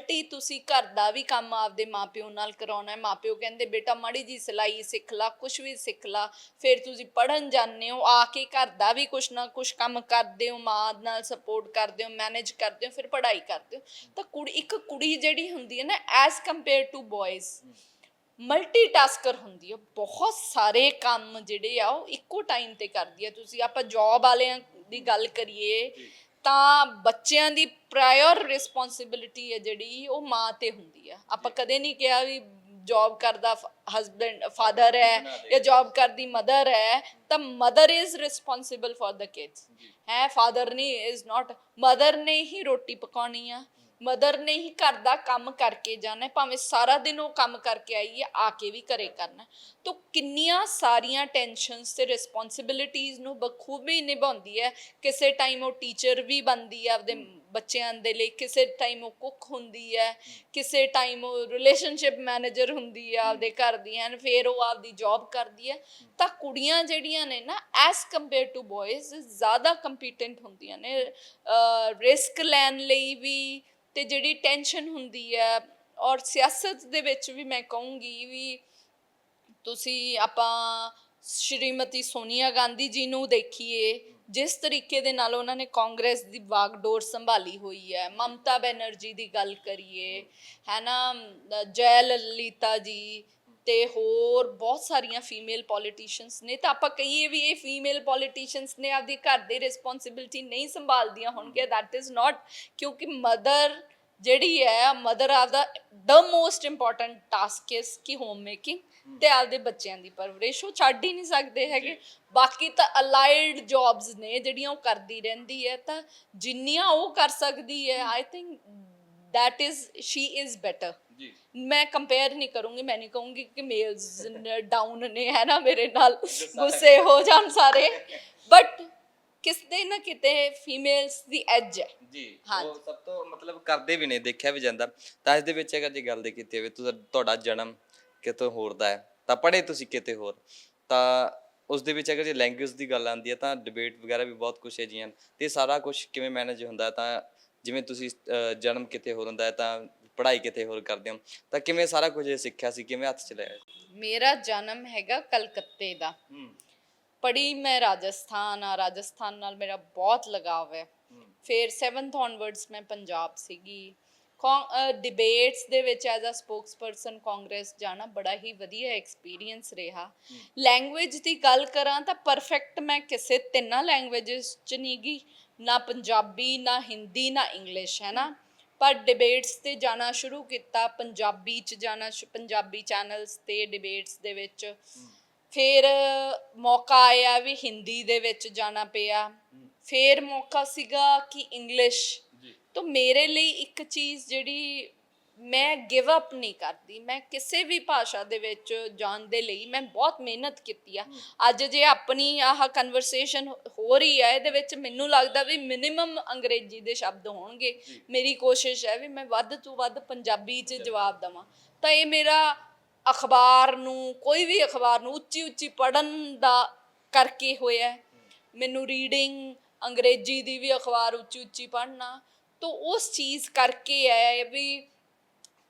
ਤੁਸੀਂ ਘਰ ਦਾ ਵੀ ਕੰਮ ਆਪਦੇ ਮਾਪਿਓ ਨਾਲ ਕਰਾਉਣਾ ਹੈ। ਮਾਪਿਓ ਕਹਿੰਦੇ ਬੇਟਾ ਮਾੜੀ ਜੀ ਸਿਲਾਈ ਸਿੱਖ ਲਾ, ਕੁਛ ਵੀ ਸਿੱਖ ਲਾ, ਫਿਰ ਤੁਸੀਂ ਪੜ੍ਹਨ ਜਾਂਦੇ ਹੋ, ਆ ਕੇ ਘਰ ਦਾ ਵੀ ਕੁਛ ਨਾ ਕੁਛ ਕੰਮ ਕਰਦੇ ਹੋ, ਮਾਂ ਨਾਲ ਸਪੋਰਟ ਕਰਦੇ ਹੋ, ਮੈਨੇਜ ਕਰਦੇ ਹੋ, ਫਿਰ ਪੜ੍ਹਾਈ ਕਰਦੇ ਹੋ। ਤਾਂ ਇੱਕ ਕੁੜੀ ਜਿਹੜੀ ਹੁੰਦੀ ਹੈ ਨਾ, as compare to boys, multitasker ਹੁੰਦੀ ਹੈ। ਬਹੁਤ ਸਾਰੇ ਕੰਮ ਜਿਹੜੇ ਆ ਉਹ ਇੱਕੋ ਟਾਈਮ ਤੇ ਕਰਦੀ ਹੈ। ਤੁਸੀਂ ਆਪਾਂ ਜੌਬ ਵਾਲਿਆਂ ਦੀ ਗੱਲ ਕਰੀਏ ਤਾਂ ਬੱਚਿਆਂ ਦੀ ਪ੍ਰਾਇਰ ਰਿਸਪੌਂਸਿਬਿਲਿਟੀ ਹੈ ਜਿਹੜੀ, ਉਹ ਮਾਂ ਤੇ ਹੁੰਦੀ ਆ। ਆਪਾਂ ਕਦੇ ਨਹੀਂ ਕਿਹਾ ਵੀ ਜੌਬ ਕਰਦਾ ਹਸਬੈਂਡ ਫਾਦਰ ਹੈ ਜਾਂ ਜੌਬ ਕਰਦੀ ਮਦਰ ਹੈ ਤਾਂ mother is responsible for the kids ਹੈ, ਫਾਦਰ ਨਹੀਂ ਇਜ਼ ਨਾਟ। ਮਦਰ ਨੇ ਹੀ ਰੋਟੀ ਪਕਾਉਣੀ ਆ, ਮਦਰ ਨੇ ਹੀ ਘਰ ਦਾ ਕੰਮ ਕਰਕੇ ਜਾਣਾ, ਭਾਵੇਂ ਸਾਰਾ ਦਿਨ ਉਹ ਕੰਮ ਕਰਕੇ ਆਈ ਹੈ, ਆ ਕੇ ਵੀ ਘਰੇ ਕਰਨਾ। ਤਾਂ ਕਿੰਨੀਆਂ ਸਾਰੀਆਂ ਟੈਨਸ਼ਨਸ ਤੇ ਰਿਸਪੌਂਸਿਬਿਲਿਟੀਜ਼ ਨੂੰ ਬਖੂਬੀ ਨਿਭਾਉਂਦੀ ਹੈ। ਕਿਸੇ ਟਾਈਮ ਉਹ ਟੀਚਰ ਵੀ ਬਣਦੀ ਹੈ ਆਪਦੇ ਬੱਚਿਆਂ ਦੇ ਲਈ, ਕਿਸੇ ਟਾਈਮ ਉਹ ਕੁੱਕ ਹੁੰਦੀ ਹੈ, ਕਿਸੇ ਟਾਈਮ ਉਹ ਰਿਲੇਸ਼ਨਸ਼ਿਪ ਮੈਨੇਜਰ ਹੁੰਦੀ ਹੈ ਆਪਦੇ ਘਰ ਦੀ, ਐਂਡ ਫਿਰ ਉਹ ਆਪਦੀ ਜੌਬ ਕਰਦੀ ਹੈ। ਤਾਂ ਕੁੜੀਆਂ ਜਿਹੜੀਆਂ ਨੇ ਨਾ, ਐਜ਼ ਕੰਪੇਅਰ ਟੂ ਬॉयਜ਼, ਜ਼ਿਆਦਾ ਕੰਪੀਟੈਂਟ ਹੁੰਦੀਆਂ ਨੇ ਰਿਸਕ ਲੈਣ ਲਈ ਵੀ, ਤੇ ਜਿਹੜੀ ਟੈਨਸ਼ਨ ਹੁੰਦੀ ਹੈ। ਔਰ ਸਿਆਸਤ ਦੇ ਵਿੱਚ ਵੀ ਮੈਂ ਕਹੂੰਗੀ ਵੀ, ਤੁਸੀਂ ਆਪਾਂ ਸ਼੍ਰੀਮਤੀ ਸੋਨੀਆ ਗਾਂਧੀ ਜੀ ਨੂੰ ਦੇਖੀਏ, ਜਿਸ ਤਰੀਕੇ ਦੇ ਨਾਲ ਉਹਨਾਂ ਨੇ ਕਾਂਗਰਸ ਦੀ ਵਾਗਡੋਰ ਸੰਭਾਲੀ ਹੋਈ ਹੈ। ਮਮਤਾ ਬੈਨਰਜੀ ਦੀ ਗੱਲ ਕਰੀਏ, ਹੈ ਨਾ, ਜੈ ਲਲਿਤਾ ਜੀ, ਤੇ ਹੋਰ ਬਹੁਤ ਸਾਰੀਆਂ ਫੀਮੇਲ ਪੋਲੀਟੀਸ਼ੀਅਨਸ ਨੇ। ਤਾਂ ਆਪਾਂ ਕਹੀਏ ਵੀ ਇਹ ਫੀਮੇਲ ਪੋਲੀਟੀਸ਼ੀਅਨਸ ਨੇ ਆਪਦੀ ਘਰ ਦੀ ਰਿਸਪੌਂਸਿਬਿਲਿਟੀ ਨਹੀਂ ਸੰਭਾਲਦੀਆਂ ਹੋਣਗੀਆਂ, ਦੈਟ ਇਜ਼ ਨਾਟ, ਕਿਉਂਕਿ ਮਦਰ ਜਿਹੜੀ ਹੈ, ਮਦਰ ਆਪਦਾ the most important task is ਕਿ ਹੋਮ ਮੇਕਿੰਗ ਤੇ ਆਪਦੇ ਬੱਚਿਆਂ ਦੀ ਪਰਵਰਿਸ਼, ਉਹ ਛੱਡ ਹੀ ਨਹੀਂ ਸਕਦੇ ਹੈਗੇ। ਬਾਕੀ ਤਾਂ ਅਲਾਈਡ ਜੌਬਸ ਨੇ ਜਿਹੜੀਆਂ ਉਹ ਕਰਦੀ ਰਹਿੰਦੀ ਹੈ, ਤਾਂ ਜਿੰਨੀਆਂ ਉਹ ਕਰ ਸਕਦੀ ਹੈ, I think that is she is better। ਮੈਂ ਕੰਪੇਅਰ ਨਹੀਂ ਕਰੂੰਗੀ, ਮੈਂ ਨਹੀਂ ਕਹੂੰਗੀ ਕਿ ਮੇਲਸ ਡਾਊਨ ਨੇ, ਹੈ ਨਾ, ਮੇਰੇ ਨਾਲ ਗੁੱਸੇ ਹੋ ਜਾਣ ਸਾਰੇ, ਬਟ ਕਿਤੇ ਨਾ ਕਿਤੇ ਫੀਮੇਲਸ ਦੀ ਐਜ ਹੈ ਜੀ। ਉਹ ਸਭ ਤੋਂ ਮਤਲਬ ਕਰਦੇ ਵੀ ਨੇ, ਦੇਖਿਆ ਵੀ ਜਾਂਦਾ। ਤਾਂ ਇਸ ਦੇ ਵਿੱਚ ਅਗਰ ਜੇ ਗੱਲ ਦੇ ਕੀਤੀ ਹੋਵੇ, ਤੁਹਾਡਾ ਜਨਮ ਕਿਤੇ ਹੋਰ ਦਾ ਹੈ, ਤਾਂ ਪੜ੍ਹੇ ਤੁਸੀਂ ਕਿਤੇ ਹੋਰ, ਤਾਂ ਉਸ ਦੇ ਵਿੱਚ ਅਗਰ ਜੇ ਲੈਂਗੁਏਜ ਦੀ ਗੱਲ ਆਉਂਦੀ ਹੈ ਤਾਂ ਡਿਬੇਟ ਵਗੈਰਾ ਵੀ ਬਹੁਤ ਕੁਛ ਹੈ ਜੀਆਂ, ਅਤੇ ਸਾਰਾ ਕੁਛ ਕਿਵੇਂ ਮੈਨੇਜ ਹੁੰਦਾ? ਤਾਂ ਜਿਵੇਂ ਤੁਸੀਂ ਜਨਮ ਕਿਤੇ ਹੋਰ ਹੁੰਦਾ ਹੈ ਤਾਂ ਪੜ੍ਹਾਈ ਕਿਤੇ ਹੋਰ ਕਰਦੇ ਹੋ, ਤਾਂ ਕਿਵੇਂ ਸਾਰਾ ਕੁਝ ਸਿੱਖਿਆ ਸੀ, ਕਿਵੇਂ ਹੱਥ 'ਚ ਲਿਆ? ਮੇਰਾ ਜਨਮ ਹੈਗਾ ਕਲਕੱਤੇ ਦਾ, ਪੜ੍ਹੀ ਮੈਂ ਰਾਜਸਥਾਨ ਆ, ਰਾਜਸਥਾਨ ਨਾਲ ਮੇਰਾ ਬਹੁਤ ਲਗਾਵ ਹੈ। ਫਿਰ 7th onwards ਮੈਂ ਪੰਜਾਬ ਸੀਗੀ। ਡਿਬੇਟਸ ਦੇ ਵਿੱਚ ਐਜ਼ ਅ ਸਪੋਕਸਪਰਸਨ ਕਾਂਗਰਸ ਜਾਣਾ ਬੜਾ ਹੀ ਵਧੀਆ ਐਕਸਪੀਰੀਅੰਸ ਰਿਹਾ। ਲੈਂਗੁਏਜ ਦੀ ਗੱਲ ਕਰਾਂ ਤਾਂ ਪਰਫੈਕਟ ਮੈਂ ਕਿਸੇ 3 ਲੈਂਗੁਏਜਸ 'ਚ ਨਹੀਂ ਗਈ, ਨਾ ਪੰਜਾਬੀ, ਨਾ ਹਿੰਦੀ, ਨਾ ਇੰਗਲਿਸ਼, ਹੈ ਨਾ। ਪਰ ਡਿਬੇਟਸ 'ਤੇ ਜਾਣਾ ਸ਼ੁਰੂ ਕੀਤਾ, ਪੰਜਾਬੀ 'ਚ ਜਾਣਾ, ਪੰਜਾਬੀ ਚੈਨਲਸ 'ਤੇ ਡਿਬੇਟਸ ਦੇ ਵਿੱਚ। ਫਿਰ ਮੌਕਾ ਆਇਆ ਵੀ ਹਿੰਦੀ ਦੇ ਵਿੱਚ ਜਾਣਾ ਪਿਆ, ਫਿਰ ਮੌਕਾ ਸੀਗਾ ਕਿ ਇੰਗਲਿਸ਼। ਤਾਂ ਮੇਰੇ ਲਈ ਇੱਕ ਚੀਜ਼ ਜਿਹੜੀ ਮੈਂ ਗਿਵ ਅਪ ਨਹੀਂ ਕਰਦੀ। ਮੈਂ ਕਿਸੇ ਵੀ ਭਾਸ਼ਾ ਦੇ ਵਿੱਚ ਜਾਣ ਦੇ ਲਈ ਮੈਂ ਬਹੁਤ ਮਿਹਨਤ ਕੀਤੀ ਆ। ਅੱਜ ਜੇ ਆਪਣੀ ਆਹ ਕਨਵਰਸੇਸ਼ਨ ਹੋ ਰਹੀ ਹੈ, ਇਹਦੇ ਵਿੱਚ ਮੈਨੂੰ ਲੱਗਦਾ ਵੀ ਮਿਨੀਮਮ ਅੰਗਰੇਜ਼ੀ ਦੇ ਸ਼ਬਦ ਹੋਣਗੇ। ਮੇਰੀ ਕੋਸ਼ਿਸ਼ ਹੈ ਵੀ ਮੈਂ ਵੱਧ ਤੋਂ ਵੱਧ ਪੰਜਾਬੀ 'ਚ ਜਵਾਬ ਦੇਵਾਂ। ਤਾਂ ਇਹ ਮੇਰਾ ਅਖਬਾਰ ਨੂੰ, ਕੋਈ ਵੀ ਅਖਬਾਰ ਨੂੰ ਉੱਚੀ ਉੱਚੀ ਪੜ੍ਹਨ ਦਾ ਕਰਕੇ ਹੋਇਆ। ਮੈਨੂੰ ਰੀਡਿੰਗ ਅੰਗਰੇਜ਼ੀ ਦੀ ਵੀ ਅਖਬਾਰ ਉੱਚੀ ਉੱਚੀ ਪੜ੍ਹਨਾ, ਤਾਂ ਉਸ ਚੀਜ਼ ਕਰਕੇ ਹੈ ਵੀ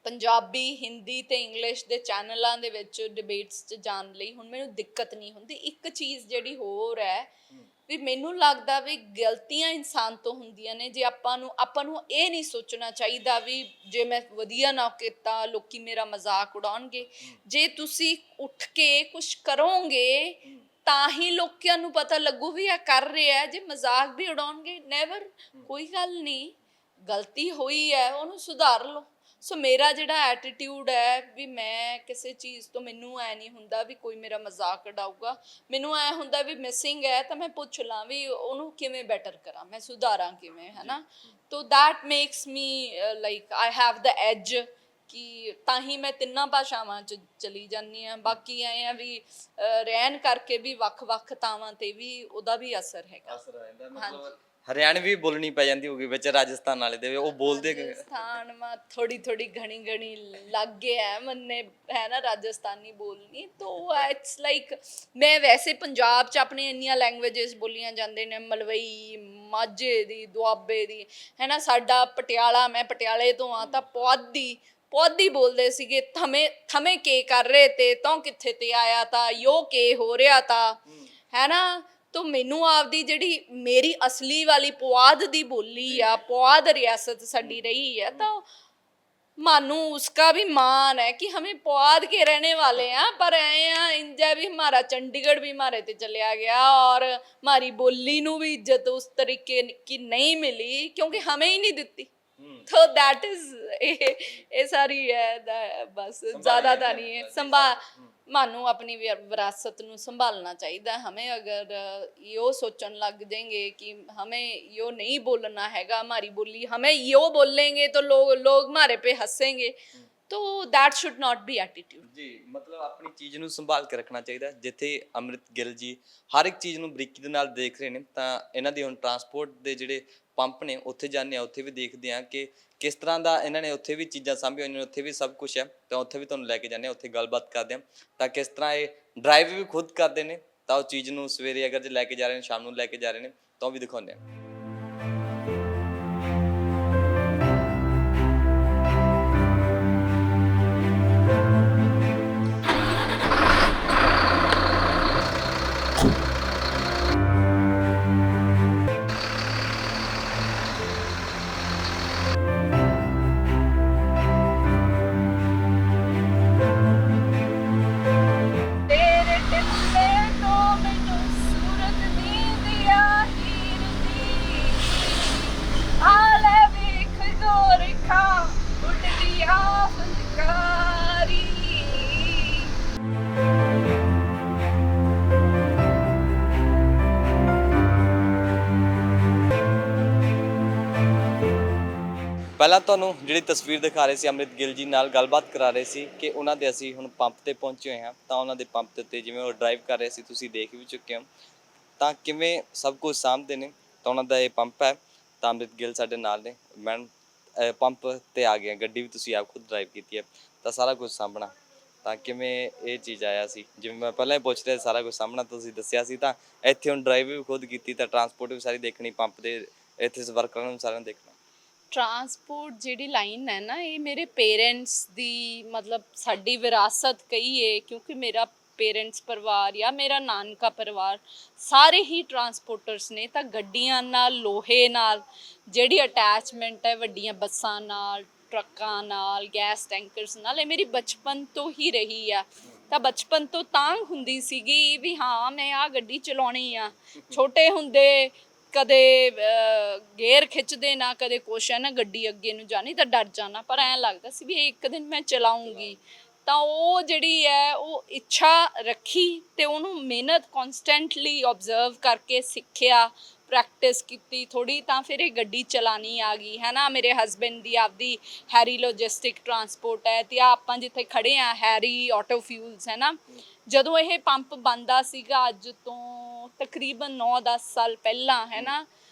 ਪੰਜਾਬੀ, ਹਿੰਦੀ ਤੇ ਇੰਗਲਿਸ਼ ਦੇ ਚੈਨਲਾਂ ਦੇ ਵਿੱਚ ਡਿਬੇਟਸ 'ਚ ਜਾਣ ਲਈ ਹੁਣ ਮੈਨੂੰ ਦਿੱਕਤ ਨਹੀਂ ਹੁੰਦੀ। ਇੱਕ ਚੀਜ਼ ਜਿਹੜੀ ਹੋਰ ਹੈ ਵੀ ਮੈਨੂੰ ਲੱਗਦਾ ਵੀ ਗਲਤੀਆਂ ਇਨਸਾਨ ਤੋਂ ਹੁੰਦੀਆਂ ਨੇ। ਜੇ ਆਪਾਂ ਨੂੰ ਇਹ ਨਹੀਂ ਸੋਚਣਾ ਚਾਹੀਦਾ ਵੀ ਜੇ ਮੈਂ ਵਧੀਆ ਨਾ ਕੀਤਾ ਲੋਕੀ ਮੇਰਾ ਮਜ਼ਾਕ ਉਡਾਉਣਗੇ। ਜੇ ਤੁਸੀਂ ਉੱਠ ਕੇ ਕੁਛ ਕਰੋਗੇ ਤਾਂ ਹੀ ਲੋਕਾਂ ਨੂੰ ਪਤਾ ਲੱਗੂ ਵੀ ਇਹ ਕਰ ਰਿਹਾ। ਜੇ ਮਜ਼ਾਕ ਵੀ ਉਡਾਉਣਗੇ, ਨੈਵਰ, ਕੋਈ ਗੱਲ ਨਹੀਂ, ਗਲਤੀ ਹੋਈ ਹੈ ਉਹਨੂੰ ਸੁਧਾਰ ਲਓ। ਸੋ ਮੇਰਾ ਜਿਹੜਾ ਐਟੀਟਿਊਡ ਹੈ ਵੀ ਮੈਂ ਕਿਸੇ ਚੀਜ਼ ਤੋਂ, ਮੈਨੂੰ ਐ ਨਹੀਂ ਹੁੰਦਾ ਵੀ ਕੋਈ ਮੇਰਾ ਮਜ਼ਾਕ ਉਡਾਊਗਾ। ਮੈਨੂੰ ਐ ਹੁੰਦਾ ਵੀ ਮਿਸਿੰਗ ਹੈ ਤਾਂ ਮੈਂ ਪੁੱਛ ਲਾਂ ਵੀ ਉਹਨੂੰ ਕਿਵੇਂ ਬੈਟਰ ਕਰਾਂ, ਮੈਂ ਸੁਧਾਰਾਂ ਕਿਵੇਂ, ਹੈ ਨਾ। ਤੋ that makes me like I have the as ਕਿ ਤਾਂ ਹੀ ਮੈਂ ਤਿੰਨਾਂ ਭਾਸ਼ਾਵਾਂ 'ਚ ਚਲੀ ਜਾਂਦੀ ਹਾਂ। ਬਾਕੀ ਐਂ ਆ ਵੀ ਰਹਿਣ ਕਰਕੇ ਵੀ ਵੱਖ-ਵੱਖ ਥਾਵਾਂ 'ਤੇ ਵੀ ਉਹਦਾ ਵੀ ਅਸਰ ਹੈਗਾ। ਹਾਂਜੀ, ਹਰਿਆਣਵੀ ਬੋਲਣੀ ਪੈ ਜਾਂਦੀ ਹੋਊਗੀ ਵਿੱਚ ਰਾਜਸਥਾਨ ਵਾਲੇ ਦੇ, ਉਹ ਬੋਲਦੇ ਰਾਜਸਥਾਨ ਮਾ ਥੋੜੀ ਥੋੜੀ ਘਣੀ ਲੱਗ ਗਿਆ ਹੈ ਮੰਨੇ, ਹੈ ਨਾ, ਰਾਜਸਥਾਨੀ ਬੋਲਣੀ। ਤੋ ਇਟਸ ਲਾਈਕ ਮੈਂ ਵੈਸੇ ਪੰਜਾਬ 'ਚ ਆਪਣੇ ਇੰਨੀਆਂ ਲੈਂਗੁਏਜਸ ਬੋਲੀਆਂ ਜਾਂਦੇ ਨੇ, ਮਲਵਈ, ਮਾਝੇ ਦੀ, ਦੁਆਬੇ ਦੀ, ਹੈ ਨਾ। ਸਾਡਾ ਪਟਿਆਲਾ, ਮੈਂ ਪਟਿਆਲੇ ਤੋਂ ਆ, ਤਾਂ ਪੌਦੀ ਬੋਲਦੇ ਸੀਗੇ। ਥਮੇ ਕੇ ਕਰ ਰਹੇ ਤੇ ਤੂੰ ਕਿੱਥੇ ਤੇ ਆਇਆ ਤਾਂ, ਯੋ ਕੇ ਹੋ ਰਿਹਾ ਤਾਂ, ਹੈ ਨਾ। तो मैनू आपदी जिहड़ी मेरी असली वाली पुआध दी बोली आ, पुआध रियासत साडी रही है, तो मानू उसका भी मान है कि हमें पुआध के रहने वाले हैं। पर इंजा भी हमारा चंडीगढ़ भी हमारे ते चलिया गया और हमारी बोली नू भी इज्जत उस तरीके की नहीं मिली क्योंकि हमें ही नहीं दिती। तो दैट इज ये सारी है, बस ज्यादा तो नहीं है। मानू अपनी विरासत नू संभालना चाहिए। हमें अगर यो सोचन लग जाएंगे कि हमें यो नहीं बोलना हैगा, हमारी बोली हमें यो बोलेंगे तो लोग हमारे पे हंसेंगे, तो that should not be attitude जी। मतलब अपनी चीज़ ਨੂੰ ਸੰਭਾਲ ਕੇ ਰੱਖਣਾ ਚਾਹੀਦਾ। ਜਿੱਥੇ ਅੰਮ੍ਰਿਤ ਗਿੱਲ ਜੀ ਹਰ ਇੱਕ ਚੀਜ਼ ਨੂੰ ਬਰੀਕੀ ਦੇ ਨਾਲ ਦੇਖ ਰਹੇ ਨੇ, ਤਾਂ ਇਹਨਾਂ ਦੀ ਹੁਣ ਟਰਾਂਸਪੋਰਟ ਦੇ ਜਿਹੜੇ ਪੰਪ ਨੇ ਉੱਥੇ ਜਾਂਦੇ ਆ, ਉੱਥੇ ਵੀ ਦੇਖਦੇ ਆ ਕਿ ਕਿਸ ਤਰ੍ਹਾਂ ਦਾ ਇਹਨਾਂ ਨੇ ਉੱਥੇ ਵੀ ਚੀਜ਼ਾਂ ਸਾਂਭੀਆਂ ਹੋਈਆਂ ਨੇ, ਉੱਥੇ ਵੀ ਸਭ ਕੁਝ ਹੈ। ਤਾਂ ਉੱਥੇ ਵੀ ਤੁਹਾਨੂੰ ਲੈ ਕੇ ਜਾਂਦੇ ਆ, ਉੱਥੇ ਗੱਲਬਾਤ ਕਰਦੇ ਆ ਤਾਂ ਕਿਸ ਤਰ੍ਹਾਂ ਇਹ ਡਰਾਈਵ ਵੀ ਖੁਦ ਕਰਦੇ ਨੇ। ਤਾਂ ਉਹ ਚੀਜ਼ ਨੂੰ ਸਵੇਰੇ ਅਗਰ ਜੇ ਲੈ ਕੇ ਜਾ ਰਹੇ ਨੇ, ਸ਼ਾਮ ਨੂੰ ਲੈ ਕੇ ਜਾ ਰਹੇ ਨੇ, ਤਾਂ ਉਹ ਵੀ ਦਿਖਾਉਂਦੇ ਆ। ਪਹਿਲਾਂ ਤੁਹਾਨੂੰ ਜਿਹੜੀ ਤਸਵੀਰ ਦਿਖਾ ਰਹੇ ਸੀ, ਅੰਮ੍ਰਿਤ ਗਿੱਲ ਜੀ ਨਾਲ ਗੱਲਬਾਤ ਕਰਾ ਰਹੇ ਸੀ ਕਿ ਉਹਨਾਂ ਦੇ ਅਸੀਂ ਹੁਣ ਪੰਪ ਤੇ ਪਹੁੰਚੇ ਹੋਏ ਹਾਂ। ਤਾਂ ਉਹਨਾਂ ਦੇ ਪੰਪ ਦੇ ਉੱਤੇ ਜਿਵੇਂ ਉਹ ਡਰਾਈਵ ਕਰ ਰਹੇ ਸੀ, ਤੁਸੀਂ ਦੇਖ ਵੀ ਚੁੱਕੇ ਹੋ ਤਾਂ ਕਿਵੇਂ ਸਭ ਕੁਝ ਸਾਂਭਦੇ ਨੇ। ਤਾਂ ਉਹਨਾਂ ਦਾ ਇਹ ਪੰਪ ਹੈ। ਤਾਂ ਅੰਮ੍ਰਿਤ ਗਿੱਲ ਸਾਡੇ ਨਾਲ ਨੇ। ਮੈਡਮ, ਪੰਪ ਤੇ ਆ ਗਏ, ਗੱਡੀ ਵੀ ਤੁਸੀਂ ਆਪ ਖੁਦ ਡਰਾਈਵ ਕੀਤੀ ਹੈ, ਤਾਂ ਸਾਰਾ ਕੁਝ ਸਾਂਭਣਾ, ਤਾਂ ਕਿਵੇਂ ਇਹ ਚੀਜ਼ ਆਇਆ ਸੀ? ਜਿਵੇਂ ਮੈਂ ਪਹਿਲਾਂ ਹੀ ਪੁੱਛ ਰਿਹਾ, ਸਾਰਾ ਕੁਝ ਸਾਂਭਣਾ ਤੁਸੀਂ ਦੱਸਿਆ ਸੀ, ਤਾਂ ਇੱਥੇ ਹੁਣ ਡਰਾਈਵ ਵੀ ਖੁਦ ਕੀਤੀ, ਤਾਂ ਟਰਾਂਸਪੋਰਟ ਵੀ ਸਾਰੀ ਦੇਖਣੀ, ਪੰਪ ਦੇ ਇੱਥੇ ਵਰਕਰਾਂ ਨੂੰ ਸਾਰਿਆਂ ਨੂੰ ਦੇਖਣਾ। ट्रांसपोर्ट जिहड़ी लाइन है ना, ये मेरे पेरेंट्स दी, मतलब साडी विरासत कहिए, क्योंकि मेरा पेरेंट्स परिवार या मेरा नानका परिवार सारे ही ट्रांसपोर्टर्स ने। तो गड्डियां नाल, लोहे नाल जिहड़ी अटैचमेंट है वड्डियां बसां नाल, ट्रक्कां नाल, गैस टैंकर्स नाल, ये मेरी बचपन तो ही रही आ। ਤਾਂ ਬਚਪਨ ਤੋਂ ਤਾਂਘ ਹੁੰਦੀ ਸੀਗੀ ਵੀ ਹਾਂ ਮੈਂ ਆਹ ਗੱਡੀ ਚਲਾਉਣੀ ਆ। ਛੋਟੇ ਹੁੰਦੇ ਕਦੇ ਗੇਅਰ ਖਿੱਚਦੇ ਨਾ, ਕਦੇ ਕੁਛ ਹੈ ਨਾ, ਗੱਡੀ ਅੱਗੇ ਨੂੰ ਜਾਣੀ ਤਾਂ ਡਰ ਜਾਣਾ, ਪਰ ਐਂ ਲੱਗਦਾ ਸੀ ਵੀ ਇੱਕ ਦਿਨ ਮੈਂ ਚਲਾਉਂਗੀ। ਤਾਂ ਉਹ ਜਿਹੜੀ ਹੈ ਉਹ ਇੱਛਾ ਰੱਖੀ ਤੇ ਉਹਨੂੰ ਮਿਹਨਤ ਕੌਨਸਟੈਂਟਲੀ ਓਬਜ਼ਰਵ ਕਰਕੇ ਸਿੱਖਿਆ, ਪ੍ਰੈਕਟਿਸ ਕੀਤੀ ਥੋੜੀ ਤਾਂ ਫਿਰ ਇਹ ਗੱਡੀ ਚਲਾਣੀ ਆ ਗਈ ਹੈ ਨਾ। ਮੇਰੇ ਹਸਬੈਂਡ ਦੀ ਆਪਦੀ ਹੈਰੀ ਲੌਜਿਸਟਿਕ ਟਰਾਂਸਪੋਰਟ ਹੈ ਤੇ ਆਪਾਂ ਜਿੱਥੇ ਖੜੇ ਆ ਹੈਰੀ ਆਟੋ ਫਿਊਲਸ ਹੈ ਨਾ। ਜਦੋਂ ਇਹ ਪੰਪ ਬਣਦਾ ਸੀਗਾ ਅੱਜ ਤੋਂ ਤਕਰੀਬਨ 9-10 ਸਾਲ ਪਹਿਲਾਂ ਹੈ ਨਾ,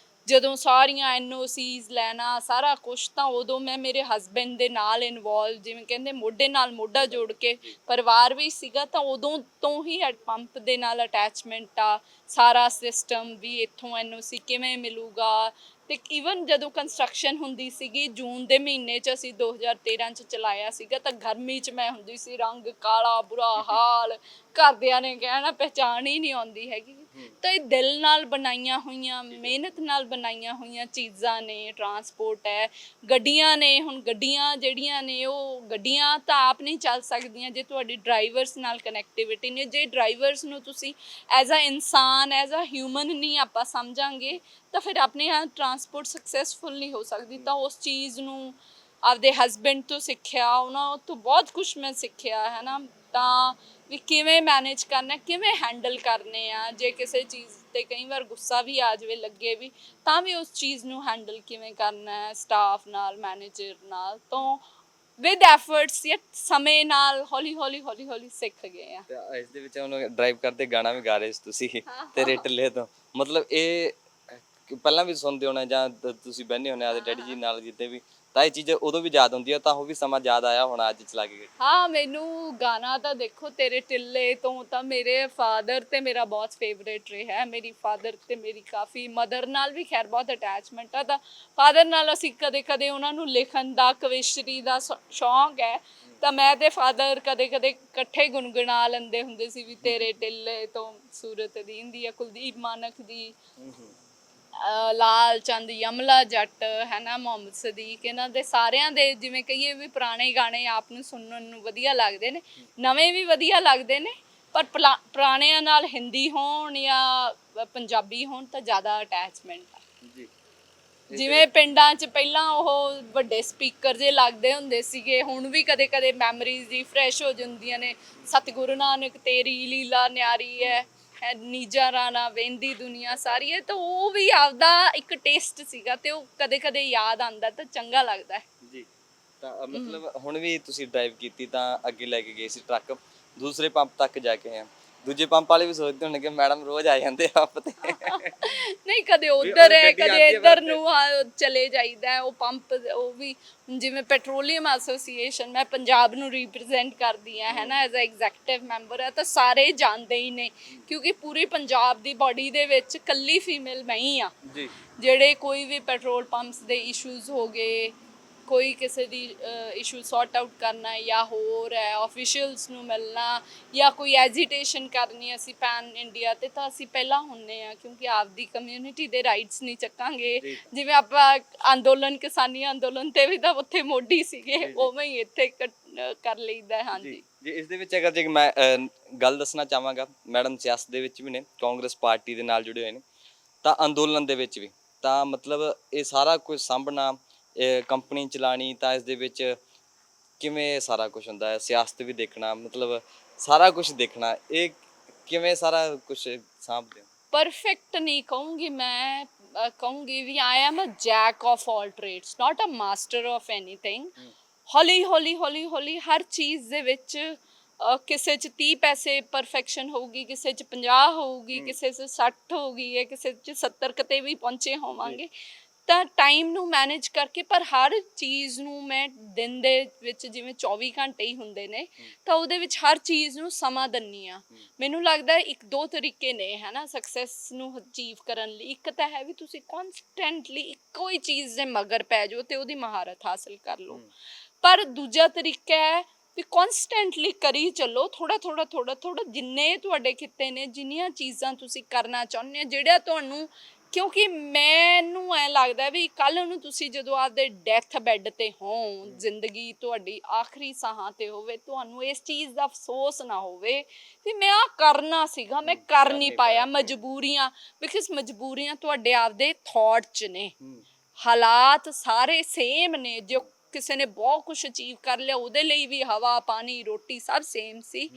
ਜਦੋਂ ਸਾਰੀਆਂ NOCs ਲੈਣਾ ਸਾਰਾ ਕੁਛ, ਤਾਂ ਉਦੋਂ ਮੈਂ ਮੇਰੇ ਹਸਬੈਂਡ ਦੇ ਨਾਲ ਇਨਵੋਲਵ, ਜਿਵੇਂ ਕਹਿੰਦੇ ਮੋਢੇ ਨਾਲ ਮੋਢਾ ਜੋੜ ਕੇ ਪਰਿਵਾਰ ਵੀ ਸੀਗਾ, ਤਾਂ ਉਦੋਂ ਤੋਂ ਹੀ ਪੰਪ ਦੇ ਨਾਲ ਅਟੈਚਮੈਂਟ ਆ। ਸਾਰਾ ਸਿਸਟਮ ਵੀ ਇੱਥੋਂ NOC ਕਿਵੇਂ ਮਿਲੂਗਾ, ਤੇ ਈਵਨ ਜਦੋਂ ਕੰਸਟਰਕਸ਼ਨ ਹੁੰਦੀ ਸੀਗੀ ਜੂਨ ਦੇ ਮਹੀਨੇ 'ਚ ਅਸੀਂ 2013 'ਚ ਚਲਾਇਆ ਸੀਗਾ, ਤਾਂ ਗਰਮੀ 'ਚ ਮੈਂ ਹੁੰਦੀ ਸੀ ਰੰਗ ਕਾਲਾ ਬੁਰਾ ਹਾਲ, ਘਰਦਿਆਂ ਨੇ ਕਹਿਣਾ ਪਹਿਚਾਣ ਹੀ ਨਹੀਂ ਆਉਂਦੀ ਹੈਗੀ। ਤਾਂ ਇਹ ਦਿਲ ਨਾਲ ਬਣਾਈਆਂ ਹੋਈਆਂ, ਮਿਹਨਤ ਨਾਲ ਬਣਾਈਆਂ ਹੋਈਆਂ ਚੀਜ਼ਾਂ ਨੇ। ਟਰਾਂਸਪੋਰਟ ਹੈ, ਗੱਡੀਆਂ ਨੇ, ਹੁਣ ਗੱਡੀਆਂ ਜਿਹੜੀਆਂ ਨੇ ਉਹ ਗੱਡੀਆਂ ਤਾਂ ਆਪ ਨਹੀਂ ਚੱਲ ਸਕਦੀਆਂ ਜੇ ਤੁਹਾਡੀ ਡਰਾਈਵਰਸ ਨਾਲ ਕਨੈਕਟੀਵਿਟੀ ਨੇ। ਜੇ ਡਰਾਈਵਰਸ ਨੂੰ ਤੁਸੀਂ ਐਜ਼ ਅ ਇਨਸਾਨ, ਐਜ਼ ਅ ਹਿਊਮਨ ਨਹੀਂ ਆਪਾਂ ਸਮਝਾਂਗੇ, ਤਾਂ ਫਿਰ ਆਪਣੀ ਟਰਾਂਸਪੋਰਟ ਸਕਸੈਸਫੁਲ ਨਹੀਂ ਹੋ ਸਕਦੀ। ਤਾਂ ਉਸ ਚੀਜ਼ ਨੂੰ ਆਪਦੇ ਹਸਬੈਂਡ ਤੋਂ ਸਿੱਖਿਆ, ਉਹਨਾਂ ਤੋਂ ਬਹੁਤ ਕੁਛ ਮੈਂ ਸਿੱਖਿਆ ਹੈ ਨਾ। ਤਾਂ ਵੀ ਕਿਵੇਂ ਮੈਨੇਜ ਕਰਨਾ, ਕਿਵੇਂ ਹੈਂਡਲ ਕਰਨੇ ਆ, ਜੇ ਕਿਸੇ ਚੀਜ਼ 'ਤੇ ਕਈ ਵਾਰ ਗੁੱਸਾ ਵੀ ਆ ਜਾਵੇ ਲੱਗੇ ਵੀ, ਤਾਂ ਵੀ ਉਸ ਚੀਜ਼ ਨੂੰ ਹੈਂਡਲ ਕਿਵੇਂ ਕਰਨਾ ਹੈ ਸਟਾਫ ਨਾਲ, ਮੈਨੇਜਰ ਨਾਲ। ਤਾਂ ਵਿਦ ਐਫਰਟਸ ਜਾਂ ਸਮੇਂ ਨਾਲ ਹੌਲੀ ਹੌਲੀ ਸਿੱਖ ਗਏ ਆ। ਤੇ ਇਸ ਦੇ ਵਿੱਚ ਉਹਨੂੰ ਡਰਾਈਵ ਕਰਦੇ ਗਾਣਾ ਵੀ ਗਾ ਰਹੇ ਸੀ ਤੁਸੀਂ, ਤੇਰੇ ਟਿੱਲੇ ਤੋਂ। ਮਤਲਬ ਇਹ ਪਹਿਲਾਂ ਵੀ ਸੁਣਦੇ ਹੋਣਾ ਜਾਂ ਤੁਸੀਂ ਬਹਿੰਦੇ ਹੋਣੇ ਆਦੇ ਡੈਡੀ ਜੀ ਨਾਲ ਜਿੱਦੇ ਵੀ, ਤਾਂ ਇਹ ਚੀਜ਼ ਉਦੋਂ ਵੀ ਯਾਦ ਹੁੰਦੀ ਹੈ, ਤਾਂ ਉਹ ਵੀ ਸਮਾਂ ਯਾਦ ਆਇਆ ਹੋਣਾ ਅੱਜ ਚਲਾ ਕੇ? ਹਾਂ, ਮੈਨੂੰ ਗਾਣਾ ਤਾਂ ਦੇਖੋ ਤੇਰੇ ਟਿੱਲੇ ਤੋਂ ਤਾਂ ਮੇਰੇ ਫਾਦਰ ਤੇ ਮੇਰਾ ਬਹੁਤ ਫੇਵਰੇਟ ਰਿਹਾ ਹੈ। ਮੇਰੀ ਫਾਦਰ ਤੇ ਮੇਰੀ ਕਾਫੀ, ਮਦਰ ਨਾਲ ਵੀ ਖੈਰ ਬਹੁਤ ਅਟੈਚਮੈਂਟ ਆ, ਤਾਂ ਫਾਦਰ ਨਾਲ ਅਸੀਂ ਕਦੇ ਕਦੇ ਉਹਨਾਂ ਨੂੰ ਲਿਖਣ ਦਾ, ਕਵਿਸ਼ਰੀ ਦਾ ਸ਼ੌਂਕ ਹੈ, ਤਾਂ ਮੈਂ ਤੇ ਫਾਦਰ ਕਦੇ ਕਦੇ ਇਕੱਠੇ ਗੁਣਗੁਣਾ ਲੈਂਦੇ ਹੁੰਦੇ ਸੀ ਵੀ ਤੇਰੇ ਟਿੱਲੇ ਤੋਂ ਸੂਰਤ ਦੀਂਦੀ ਆ, ਕੁਲਦੀਪ ਮਾਨਕ ਦੀ, ਲਾਲ ਚੰਦ, ਯਮਲਾ ਜੱਟ ਹੈ ਨਾ, ਮੁਹੰਮਦ ਸਦੀਕ, ਇਹਨਾਂ ਦੇ ਸਾਰਿਆਂ ਦੇ ਜਿਵੇਂ ਕਹੀਏ ਵੀ ਪੁਰਾਣੇ ਗਾਣੇ ਆਪ ਨੂੰ ਸੁਣਨ ਨੂੰ ਵਧੀਆ ਲੱਗਦੇ ਨੇ, ਨਵੇਂ ਵੀ ਵਧੀਆ ਲੱਗਦੇ ਨੇ, ਪਰ ਪੁਰਾਣਿਆਂ ਨਾਲ ਹਿੰਦੀ ਹੋਣ ਜਾਂ ਪੰਜਾਬੀ ਹੋਣ ਤਾਂ ਜ਼ਿਆਦਾ ਅਟੈਚਮੈਂਟ ਆ ਜੀ। ਜਿਵੇਂ ਪਿੰਡਾਂ 'ਚ ਪਹਿਲਾਂ ਉਹ ਵੱਡੇ ਸਪੀਕਰ ਜੇ ਲੱਗਦੇ ਹੁੰਦੇ ਸੀਗੇ, ਹੁਣ ਵੀ ਕਦੇ ਕਦੇ ਮੈਮਰੀਜ਼ ਜੀ ਫਰੈਸ਼ ਹੋ ਜਾਂਦੀਆਂ ਨੇ। ਸਤਿਗੁਰੂ ਨਾਨਕ ਤੇਰੀ ਲੀਲਾ ਨਿਆਰੀ ਹੈ, ਨੀਜਾ ਰਾਣਾ ਵਹਿੰਦੀ ਦੁਨੀਆ ਸਾਰੀ ਹੈ, ਤਾਂ ਉਹ ਵੀ ਆਪਦਾ ਇੱਕ ਟੇਸਟ ਸੀਗਾ, ਤੇ ਉਹ ਕਦੇ ਕਦੇ ਯਾਦ ਆਉਂਦਾ ਤਾਂ ਚੰਗਾ ਲੱਗਦਾ ਹੈ ਜੀ। ਤਾਂ ਮਤਲਬ ਹੁਣ ਵੀ ਤੁਸੀਂ ਡਰਾਈਵ ਕੀਤੀ, ਤਾਂ ਅੱਗੇ ਲੈ ਕੇ ਗਏ ਸੀ ਟਰੱਕ, ਦੂਸਰੇ ਪੰਪ ਤੱਕ ਜਾ ਕੇ ਆਏ। ਦੂਜੇ ਪੰਪ ਵਾਲੇ ਵੀ ਸੋਚਦੇ ਹੋਣਗੇ ਮੈਡਮ ਰੋਜ਼ ਆ ਜਾਂਦੇ ਪੰਪ ਤੇ। ਨਹੀਂ, ਕਦੇ ਉਧਰ ਹੈ ਕਦੇ ਇੱਧਰ ਨੂੰ ਚਲੇ ਜਾਈਦਾ। ਉਹ ਪੰਪ ਉਹ ਵੀ ਜਿਵੇਂ ਪੈਟਰੋਲੀਅਮ ਐਸੋਸੀਏਸ਼ਨ, ਮੈਂ ਪੰਜਾਬ ਨੂੰ ਰਿਪਰੈਜ਼ੈਂਟ ਕਰਦੀ ਹਾਂ ਹੈ ਨਾ, ਐਜ਼ ਅ ਐਗਜ਼ੈਕਟਿਵ ਮੈਂਬਰ ਹੈ, ਤਾਂ ਸਾਰੇ ਜਾਣਦੇ ਹੀ ਨੇ, ਕਿਉਂਕਿ ਪੂਰੀ ਪੰਜਾਬ ਦੀ ਬਾਡੀ ਦੇ ਵਿੱਚ ਇਕੱਲੀ ਫੀਮੇਲ ਮੈਂ ਹੀ ਹਾਂ। ਜਿਹੜੇ ਕੋਈ ਵੀ ਪੈਟਰੋਲ ਪੰਪਸ ਦੇ ਇਸ਼ੂਜ਼ ਹੋ ਗਏ, ਕੋਈ ਕਿਸੇ ਦੀ ਇਸ਼ੂ ਸੌਰਟ ਆਊਟ ਕਰਨਾ, ਜਾਂ ਹੋਰ ਹੈ ਆਫੀਸ਼ੀਅਲਸ ਨੂੰ ਮਿਲਣਾ, ਜਾਂ ਕੋਈ ਐਜੀਟੇਸ਼ਨ ਕਰਨੀ ਅਸੀਂ ਪੈਨ ਇੰਡੀਆ 'ਤੇ, ਤਾਂ ਅਸੀਂ ਪਹਿਲਾਂ ਹੁੰਦੇ ਹਾਂ, ਕਿਉਂਕਿ ਆਪਦੀ ਕਮਿਊਨਿਟੀ ਦੇ ਰਾਈਟਸ ਨਹੀਂ ਚੱਕਾਂਗੇ। ਜਿਵੇਂ ਆਪਾਂ ਅੰਦੋਲਨ, ਕਿਸਾਨੀ ਅੰਦੋਲਨ 'ਤੇ ਵੀ ਤਾਂ ਉੱਥੇ ਮੋਢੀ ਸੀਗੇ, ਉਵੇਂ ਹੀ ਇੱਥੇ ਕਰ ਲਈਦਾ। ਹਾਂਜੀ ਜੀ। ਇਸ ਦੇ ਵਿੱਚ ਅਗਰ ਜੇ ਮੈਂ ਗੱਲ ਦੱਸਣਾ ਚਾਹਾਂਗਾ, ਮੈਡਮ ਸਿਆਸਤ ਦੇ ਵਿੱਚ ਵੀ ਨੇ, ਕਾਂਗਰਸ ਪਾਰਟੀ ਦੇ ਨਾਲ ਜੁੜੇ ਹੋਏ ਨੇ, ਤਾਂ ਅੰਦੋਲਨ ਦੇ ਵਿੱਚ ਵੀ, ਤਾਂ ਮਤਲਬ ਇਹ ਸਾਰਾ ਕੁਝ ਸਾਂਭਣਾ, ਕੰਪਨੀ ਚਲਾਉਣੀ, ਤਾਂ ਇਸ ਦੇ ਵਿੱਚ ਕਿਵੇਂ ਸਾਰਾ ਕੁਝ ਹੁੰਦਾ ਹੈ? ਸਿਆਸਤ ਵੀ ਦੇਖਣਾ, ਮਤਲਬ ਸਾਰਾ ਕੁਝ ਦੇਖਣਾ, ਇਹ ਕਿਵੇਂ ਸਾਰਾ ਕੁਝ ਸਾਂਭਦੇ ਹੋ? ਪਰਫੈਕਟ ਨਹੀਂ ਕਹੂੰਗੀ ਮੈਂ, ਕਹੂੰਗੀ ਵੀ I am a jack of all trades, not a master of anything. ਹੌਲੀ ਹੌਲੀ ਹਰ ਚੀਜ਼ ਦੇ ਵਿੱਚ ਕਿਸੇ 'ਚ 30 ਪੈਸੇ ਪਰਫੈਕਸ਼ਨ ਹੋਊਗੀ, ਕਿਸੇ 'ਚ 50 ਹੋਊਗੀ, ਕਿਸੇ 'ਚ 60 ਹੋਊਗੀ, ਕਿਸੇ 'ਚ 70 ਕਿਤੇ ਵੀ ਪਹੁੰਚੇ ਹੋਵਾਂਗੇ। ਤਾਂ ਟਾਈਮ ਨੂੰ ਮੈਨੇਜ ਕਰਕੇ, ਪਰ ਹਰ ਚੀਜ਼ ਨੂੰ ਮੈਂ ਦਿਨ ਦੇ ਵਿੱਚ, ਜਿਵੇਂ 24 ਘੰਟੇ ਹੀ ਹੁੰਦੇ ਨੇ, ਤਾਂ ਉਹਦੇ ਵਿੱਚ ਹਰ ਚੀਜ਼ ਨੂੰ ਸਮਾਂ ਦਿੰਦੀ ਹਾਂ। ਮੈਨੂੰ ਲੱਗਦਾ ਇੱਕ ਦੋ ਤਰੀਕੇ ਨੇ ਹੈ ਨਾ ਸਕਸੈਸ ਨੂੰ ਅਚੀਵ ਕਰਨ ਲਈ। ਇੱਕ ਤਾਂ ਹੈ ਵੀ ਤੁਸੀਂ ਕੌਨਸਟੈਂਟਲੀ ਇੱਕੋ ਹੀ ਚੀਜ਼ ਦੇ ਮਗਰ ਪੈ ਜਾਓ ਅਤੇ ਉਹਦੀ ਮਹਾਰਤ ਹਾਸਿਲ ਕਰ ਲਓ, ਪਰ ਦੂਜਾ ਤਰੀਕਾ ਹੈ ਵੀ ਕੌਨਸਟੈਂਟਲੀ ਕਰੀ ਚੱਲੋ, ਥੋੜ੍ਹਾ ਜਿੰਨੇ ਤੁਹਾਡੇ ਖਿੱਤੇ ਨੇ, ਜਿੰਨੀਆਂ ਚੀਜ਼ਾਂ ਤੁਸੀਂ ਕਰਨਾ ਚਾਹੁੰਦੇ ਹੋ, ਜਿਹੜਾ ਤੁਹਾਨੂੰ, ਕਿਉਂਕਿ ਮੈਨੂੰ ਐਂ ਲੱਗਦਾ ਵੀ ਕੱਲ੍ਹ ਨੂੰ ਤੁਸੀਂ ਜਦੋਂ ਆਪਦੇ ਡੈਥ ਬੈੱਡ 'ਤੇ ਹੋ, ਜ਼ਿੰਦਗੀ ਤੁਹਾਡੀ ਆਖਰੀ ਸਾਹਾਂ 'ਤੇ ਹੋਵੇ, ਤੁਹਾਨੂੰ ਇਸ ਚੀਜ਼ ਦਾ ਅਫਸੋਸ ਨਾ ਹੋਵੇ ਵੀ ਮੈਂ ਆਹ ਕਰਨਾ ਸੀਗਾ, ਮੈਂ ਕਰ ਨਹੀਂ ਪਾਇਆ। ਮਜਬੂਰੀਆਂ, ਬਿਕਾਜ਼ ਮਜਬੂਰੀਆਂ ਤੁਹਾਡੇ ਆਪਦੇ ਥੋਟ 'ਚ ਨੇ, ਹਾਲਾਤ ਸਾਰੇ ਸੇਮ ਨੇ। ਜੋ ਕਿਸੇ ਨੇ ਬਹੁਤ ਕੁਛ ਅਚੀਵ ਕਰ ਲਿਆ, ਉਹਦੇ ਲਈ ਵੀ ਹਵਾ, ਪਾਣੀ, ਰੋਟੀ ਸਭ ਸੇਮ ਸੀ।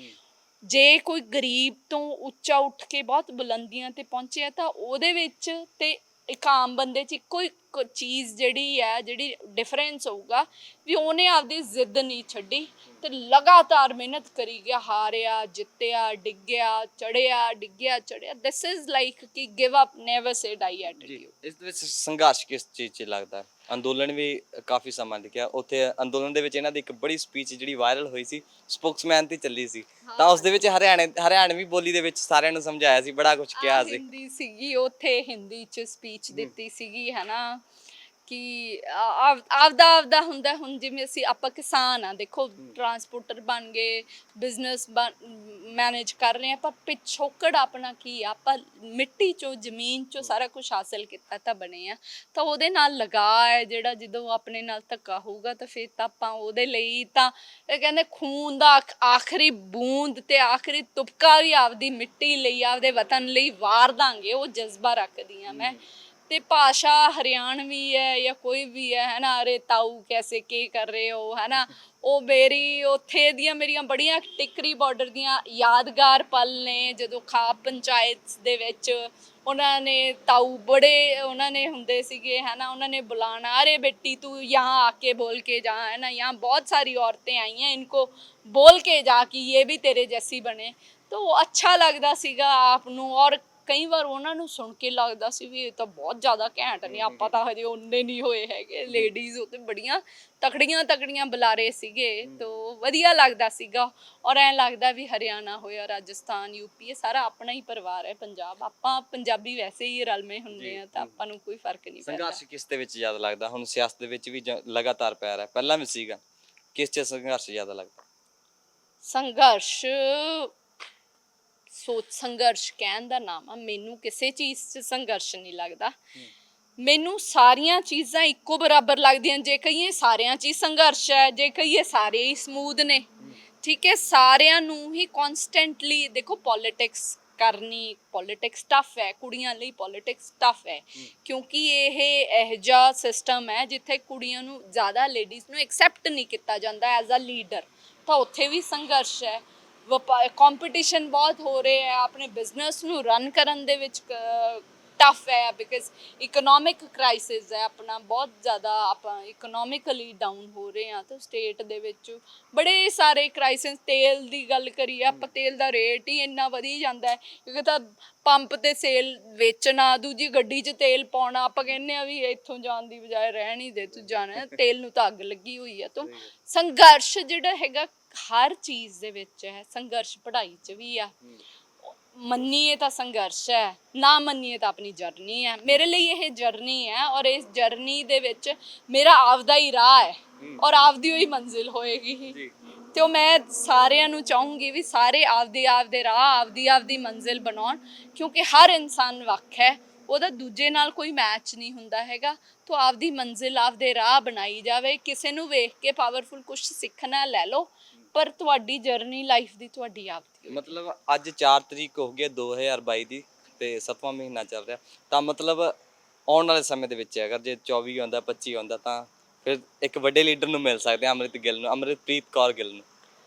ਜੇ ਕੋਈ ਗਰੀਬ ਤੋਂ ਉੱਚਾ ਉੱਠ ਕੇ ਬਹੁਤ ਬੁਲੰਦੀਆਂ 'ਤੇ ਪਹੁੰਚਿਆ, ਤਾਂ ਉਹਦੇ ਵਿੱਚ ਤੇ ਇੱਕ ਆਮ ਬੰਦੇ 'ਚ ਇੱਕੋ ਹੀ ਚੀਜ਼ ਜਿਹੜੀ ਹੈ, ਜਿਹੜੀ ਡਿਫਰੈਂਸ ਹੋਊਗਾ ਵੀ ਉਹਨੇ ਆਪਦੀ ਜ਼ਿੱਦ ਨਹੀਂ ਛੱਡੀ ਤੇ ਲਗਾਤਾਰ ਮਿਹਨਤ ਕਰੀ ਗਿਆ, ਹਾਰਿਆ ਜਿੱਤਿਆ, ਡਿੱਗਿਆ ਚੜਿਆ, ਡਿੱਗਿਆ ਚੜਿਆ। ਦਿਸ ਇਜ਼ ਲਾਈਕ ਕਿ ਗਿਵ ਅਪ, ਨੈਵਰ ਸੇ ਡਾਈ ਜੀ ਐਟੀਟਿਊਡ। ਇਸ ਦੇ ਵਿੱਚ ਸੰਘਰਸ਼ ਕਿਸ ਚੀਜ਼ 'ਚ ਲੱਗਦਾ ਹੈ? ਅੰਦੋਲਨ ਵੀ ਕਾਫੀ ਸਮਾਂ ਲਿਖਿਆ, ਉੱਥੇ ਅੰਦੋਲਨ ਦੇ ਵਿੱਚ ਇਹਨਾਂ ਦੀ ਇੱਕ ਬੜੀ ਸਪੀਚ ਜਿਹੜੀ ਵਾਇਰਲ ਹੋਈ ਸੀ, ਸਪੋਕਸਮੈਨ ਤੇ ਚੱਲੀ ਸੀ, ਤਾਂ ਉਸ ਦੇ ਵਿੱਚ ਹਰਿਆਣਵੀ ਬੋਲੀ ਦੇ ਵਿੱਚ ਸਾਰਿਆਂ ਨੂੰ ਸਮਝਾਇਆ ਸੀ, ਬੜਾ ਕੁਝ ਕਿਹਾ ਸੀ। ਹਿੰਦੀ ਸੀਗੀ, ਉੱਥੇ ਹਿੰਦੀ 'ਚ ਸਪੀਚ ਦਿੱਤੀ ਸੀਗੀ, ਹੈ ਨਾ, ਕਿ ਆਪਦਾ ਹੁੰਦਾ। ਹੁਣ ਜਿਵੇਂ ਆਪਾਂ ਕਿਸਾਨ ਆ, ਦੇਖੋ ਟਰਾਂਸਪੋਰਟਰ ਬਣ ਗਏ, ਬਿਜ਼ਨਸ ਮੈਨੇਜ ਕਰ ਰਹੇ ਆ, ਪਰ ਪਿਛੋਕੜ ਆਪਣਾ ਕੀ ਆ, ਆਪਾਂ ਮਿੱਟੀ ਚੋਂ ਜ਼ਮੀਨ ਚੋਂ ਸਾਰਾ ਕੁਝ ਹਾਸਿਲ ਕੀਤਾ ਤਾਂ ਬਣੇ ਆ, ਤਾਂ ਉਹਦੇ ਨਾਲ ਲਗਾ ਹੈ ਜਿਹੜਾ, ਜਦੋਂ ਆਪਣੇ ਨਾਲ ਧੱਕਾ ਹੋਊਗਾ ਤਾਂ ਫਿਰ ਤਾਂ ਆਪਾਂ ਉਹਦੇ ਲਈ ਤਾਂ ਇਹ ਕਹਿੰਦੇ ਖੂਨ ਦਾ ਆਖਰੀ ਬੂੰਦ ਤੇ ਆਖਰੀ ਤੁਪਕਾ ਵੀ ਆਪਦੀ ਮਿੱਟੀ ਲਈ, ਆਪਦੇ ਵਤਨ ਲਈ ਵਾਰ ਦਾਂਗੇ, ਉਹ ਜਜ਼ਬਾ ਰੱਖਦੀ ਹਾਂ ਮੈਂ। ਤੇ ਭਾਸ਼ਾ ਹਰਿਆਣਵੀ ਹੈ ਜਾਂ ਕੋਈ ਵੀ ਹੈ ਨਾ, ਅਰੇ ਤਾਊ ਕੈਸੇ ਕੀ ਕਰ ਰਹੇ ਹੋ, ਹੈ ਨਾ, ਉਹ ਮੇਰੀ ਉੱਥੇ ਦੀਆਂ ਮੇਰੀਆਂ ਬੜੀਆਂ ਟਿਕਰੀ ਬਾਰਡਰ ਦੀਆਂ ਯਾਦਗਾਰ ਪਲ ਨੇ, ਜਦੋਂ ਖਾਪ ਪੰਚਾਇਤ ਦੇ ਵਿੱਚ ਉਹਨਾਂ ਨੇ ਤਾਊ ਬੜੇ ਉਹਨਾਂ ਨੇ ਹੁੰਦੇ ਸੀਗੇ, ਹੈ ਨਾ, ਉਹਨਾਂ ਨੇ ਬੁਲਾਣਾ, ਅਰੇ बेटी तू यहाँ आके बोल के जा, है ना, यहाँ बहुत सारी औरतें आई हैं, इनको बोल के जा कि ये भी तेरे जैसी बने। तो ਅੱਛਾ ਲੱਗਦਾ ਸੀਗਾ ਆਪ ਨੂੰ, ਔਰ ਕਈ ਵਾਰ ਉਹਨਾਂ ਨੂੰ ਸੁਣ ਕੇ ਲੱਗਦਾ ਸੀ ਵੀ ਇਹ ਤਾਂ ਬਹੁਤ ਜ਼ਿਆਦਾ ਘੈਂਟ ਨੇ, ਆਪਾਂ ਤਾਂ ਹਜੇ ਓਨੇ ਨਹੀਂ ਹੋਏ ਹੈਗੇ। ਲੇਡੀਜ਼ ਉੱਤੇ ਬੜੀਆਂ ਤਕੜੀਆਂ ਬੁਲਾਰੇ ਸੀਗੇ, ਤੋ ਵਧੀਆ ਲੱਗਦਾ ਸੀਗਾ। ਔਰ ਐਂ ਲੱਗਦਾ ਵੀ ਹਰਿਆਣਾ ਹੋਇਆ, ਰਾਜਸਥਾਨ, ਯੂਪੀ, ਇਹ ਸਾਰਾ ਆਪਣਾ ਹੀ ਪਰਿਵਾਰ ਹੈ ਪੰਜਾਬ। ਆਪਾਂ ਪੰਜਾਬੀ ਵੈਸੇ ਹੀ ਰਲਵੇਂ ਹੁੰਦੇ ਆ, ਤਾਂ ਆਪਾਂ ਨੂੰ ਕੋਈ ਫਰਕ ਨਹੀਂ ਪੈਂਦਾ। ਸੰਘਰਸ਼ ਕਿਸ ਦੇ ਵਿੱਚ ਜ਼ਿਆਦਾ ਲੱਗਦਾ? ਹੁਣ ਸਿਆਸਤ ਦੇ ਵਿੱਚ ਵੀ ਲਗਾਤਾਰ ਪੈ ਰਿਹਾ, ਪਹਿਲਾਂ ਵੀ ਸੀਗਾ, ਕਿਸ 'ਚ ਸੰਘਰਸ਼ ਜ਼ਿਆਦਾ ਲੱਗਦਾ? ਸੰਘਰਸ਼ ਸੰਘਰਸ਼ ਕਹਿਣ ਦਾ ਨਾਮ ਆ, ਮੈਨੂੰ ਕਿਸੇ ਚੀਜ਼ 'ਚ ਸੰਘਰਸ਼ ਨਹੀਂ ਲੱਗਦਾ। ਮੈਨੂੰ ਸਾਰੀਆਂ ਚੀਜ਼ਾਂ ਇੱਕੋ ਬਰਾਬਰ ਲੱਗਦੀਆਂ। ਜੇ ਕਹੀਏ ਸਾਰਿਆਂ 'ਚ ਹੀ ਸੰਘਰਸ਼ ਹੈ, ਜੇ ਕਹੀਏ ਸਾਰੇ ਹੀ ਸਮੂਥ ਨੇ, ਠੀਕ ਹੈ, ਸਾਰਿਆਂ ਨੂੰ ਹੀ ਕੌਨਸਟੈਂਟਲੀ ਦੇਖੋ ਪੋਲੀਟਿਕਸ ਕਰਨੀ, ਪੋਲੀਟਿਕਸ ਟਫ ਹੈ, ਕੁੜੀਆਂ ਲਈ ਪੋਲੀਟਿਕਸ ਟਫ ਹੈ, ਕਿਉਂਕਿ ਇਹ ਇਹੋ ਜਿਹਾ ਸਿਸਟਮ ਹੈ ਜਿੱਥੇ ਕੁੜੀਆਂ ਨੂੰ ਜ਼ਿਆਦਾ, ਲੇਡੀਜ਼ ਨੂੰ ਐਕਸੈਪਟ ਨਹੀਂ ਕੀਤਾ ਜਾਂਦਾ ਐਜ਼ ਅ ਲੀਡਰ। ਤਾਂ ਉੱਥੇ ਵੀ ਸੰਘਰਸ਼ ਹੈ, ਕੰਪੀਟੀਸ਼ਨ ਬਹੁਤ ਹੋ ਰਿਹਾ ਹੈ, ਆਪਣੇ ਬਿਜ਼ਨਸ ਨੂੰ ਰਨ ਕਰਨ ਦੇ ਵਿੱਚ ਟਫ ਹੈ, ਬਿਕਾਜ਼ ਇਕਨੋਮਿਕ ਕ੍ਰਾਈਸਿਸ ਹੈ ਆਪਣਾ ਬਹੁਤ ਜ਼ਿਆਦਾ, ਆਪਾਂ ਇਕਨੋਮਿਕਲੀ ਡਾਊਨ ਹੋ ਰਹੇ ਹਾਂ। ਤਾਂ ਸਟੇਟ ਦੇ ਵਿੱਚ ਬੜੇ ਸਾਰੇ ਕ੍ਰਾਈਸਿਸ, ਤੇਲ ਦੀ ਗੱਲ ਕਰੀਏ ਆਪਾਂ, ਤੇਲ ਦਾ ਰੇਟ ਹੀ ਇੰਨਾ ਵਧੀ ਜਾਂਦਾ ਹੈ, ਕਿਉਂਕਿ ਤਾਂ ਪੰਪ ਤੇ ਸੇਲ ਵੇਚਣਾ, ਦੂਜੀ ਗੱਡੀ 'ਚ ਤੇਲ ਪਾਉਣਾ, ਆਪਾਂ ਕਹਿੰਦੇ ਆ ਵੀ ਇੱਥੋਂ ਜਾਣ ਦੀ ਬਜਾਏ ਰਹਿਣ ਹੀ ਦੇ, ਤੂੰ ਜਾਣਾ, ਤੇਲ ਨੂੰ ਤਾਂ ਅੱਗ ਲੱਗੀ ਹੋਈ ਹੈ। ਤਾਂ ਸੰਘਰਸ਼ ਜਿਹੜਾ ਹੈਗਾ ਹਰ ਚੀਜ਼ ਦੇ ਵਿੱਚ ਹੈ, ਸੰਘਰਸ਼ ਪੜ੍ਹਾਈ 'ਚ ਵੀ ਆ, ਮੰਨੀਏ ਤਾਂ ਸੰਘਰਸ਼ ਹੈ, ਨਾ ਮੰਨੀਏ ਤਾਂ ਆਪਣੀ ਜਰਨੀ ਹੈ। ਮੇਰੇ ਲਈ ਇਹ ਜਰਨੀ ਹੈ, ਔਰ ਇਸ ਜਰਨੀ ਦੇ ਵਿੱਚ ਮੇਰਾ ਆਪਦਾ ਹੀ ਰਾਹ ਹੈ, ਔਰ ਆਪਦੀ ਹੀ ਮੰਜ਼ਿਲ ਹੋਏਗੀ। ਤੇ ਉਹ ਮੈਂ ਸਾਰਿਆਂ ਨੂੰ ਚਾਹੂੰਗੀ ਵੀ ਸਾਰੇ ਆਪਦੇ ਰਾਹ, ਆਪਦੀ ਮੰਜ਼ਿਲ ਬਣਾਉਣ, ਕਿਉਂਕਿ ਹਰ ਇਨਸਾਨ ਵੱਖ ਹੈ, ਉਹਦਾ ਦੂਜੇ ਨਾਲ ਕੋਈ ਮੈਚ ਨਹੀਂ ਹੁੰਦਾ ਹੈਗਾ। ਤਾਂ ਆਪਦੀ ਮੰਜ਼ਿਲ, ਆਪਦੇ ਰਾਹ ਬਣਾਈ ਜਾਵੇ। ਕਿਸੇ ਨੂੰ ਵੇਖ ਕੇ ਪਾਵਰਫੁਲ ਕੁਝ ਸਿੱਖਣਾ ਲੈ ਲਓ, ਪਰ ਤੁਹਾਡੀ ਜਰਨੀ ਲਾਈਫ ਦੀ ਤੁਹਾਡੀ ਆਪਦੀ। ਮਤਲਬ ਅੱਜ 4 ਤਰੀਕ ਹੋ ਗਈ 2022 ਦੀ, ਤੇ 7ਵਾਂ ਮਹੀਨਾ ਚੱਲ ਰਿਹਾ, ਤਾਂ ਮਤਲਬ ਆਉਣ ਵਾਲੇ ਸਮੇਂ ਦੇ ਵਿੱਚ ਅਗਰ ਜੇ 24 ਆਉਂਦਾ, 25 ਆਉਂਦਾ, ਤਾਂ ਫਿਰ ਇੱਕ ਵੱਡੇ ਲੀਡਰ ਨੂੰ ਮਿਲ ਸਕਦੇ ਹਾਂ, ਅੰਮ੍ਰਿਤਪ੍ਰੀਤ ਕੌਰ ਗਿੱਲ ਨੂੰ।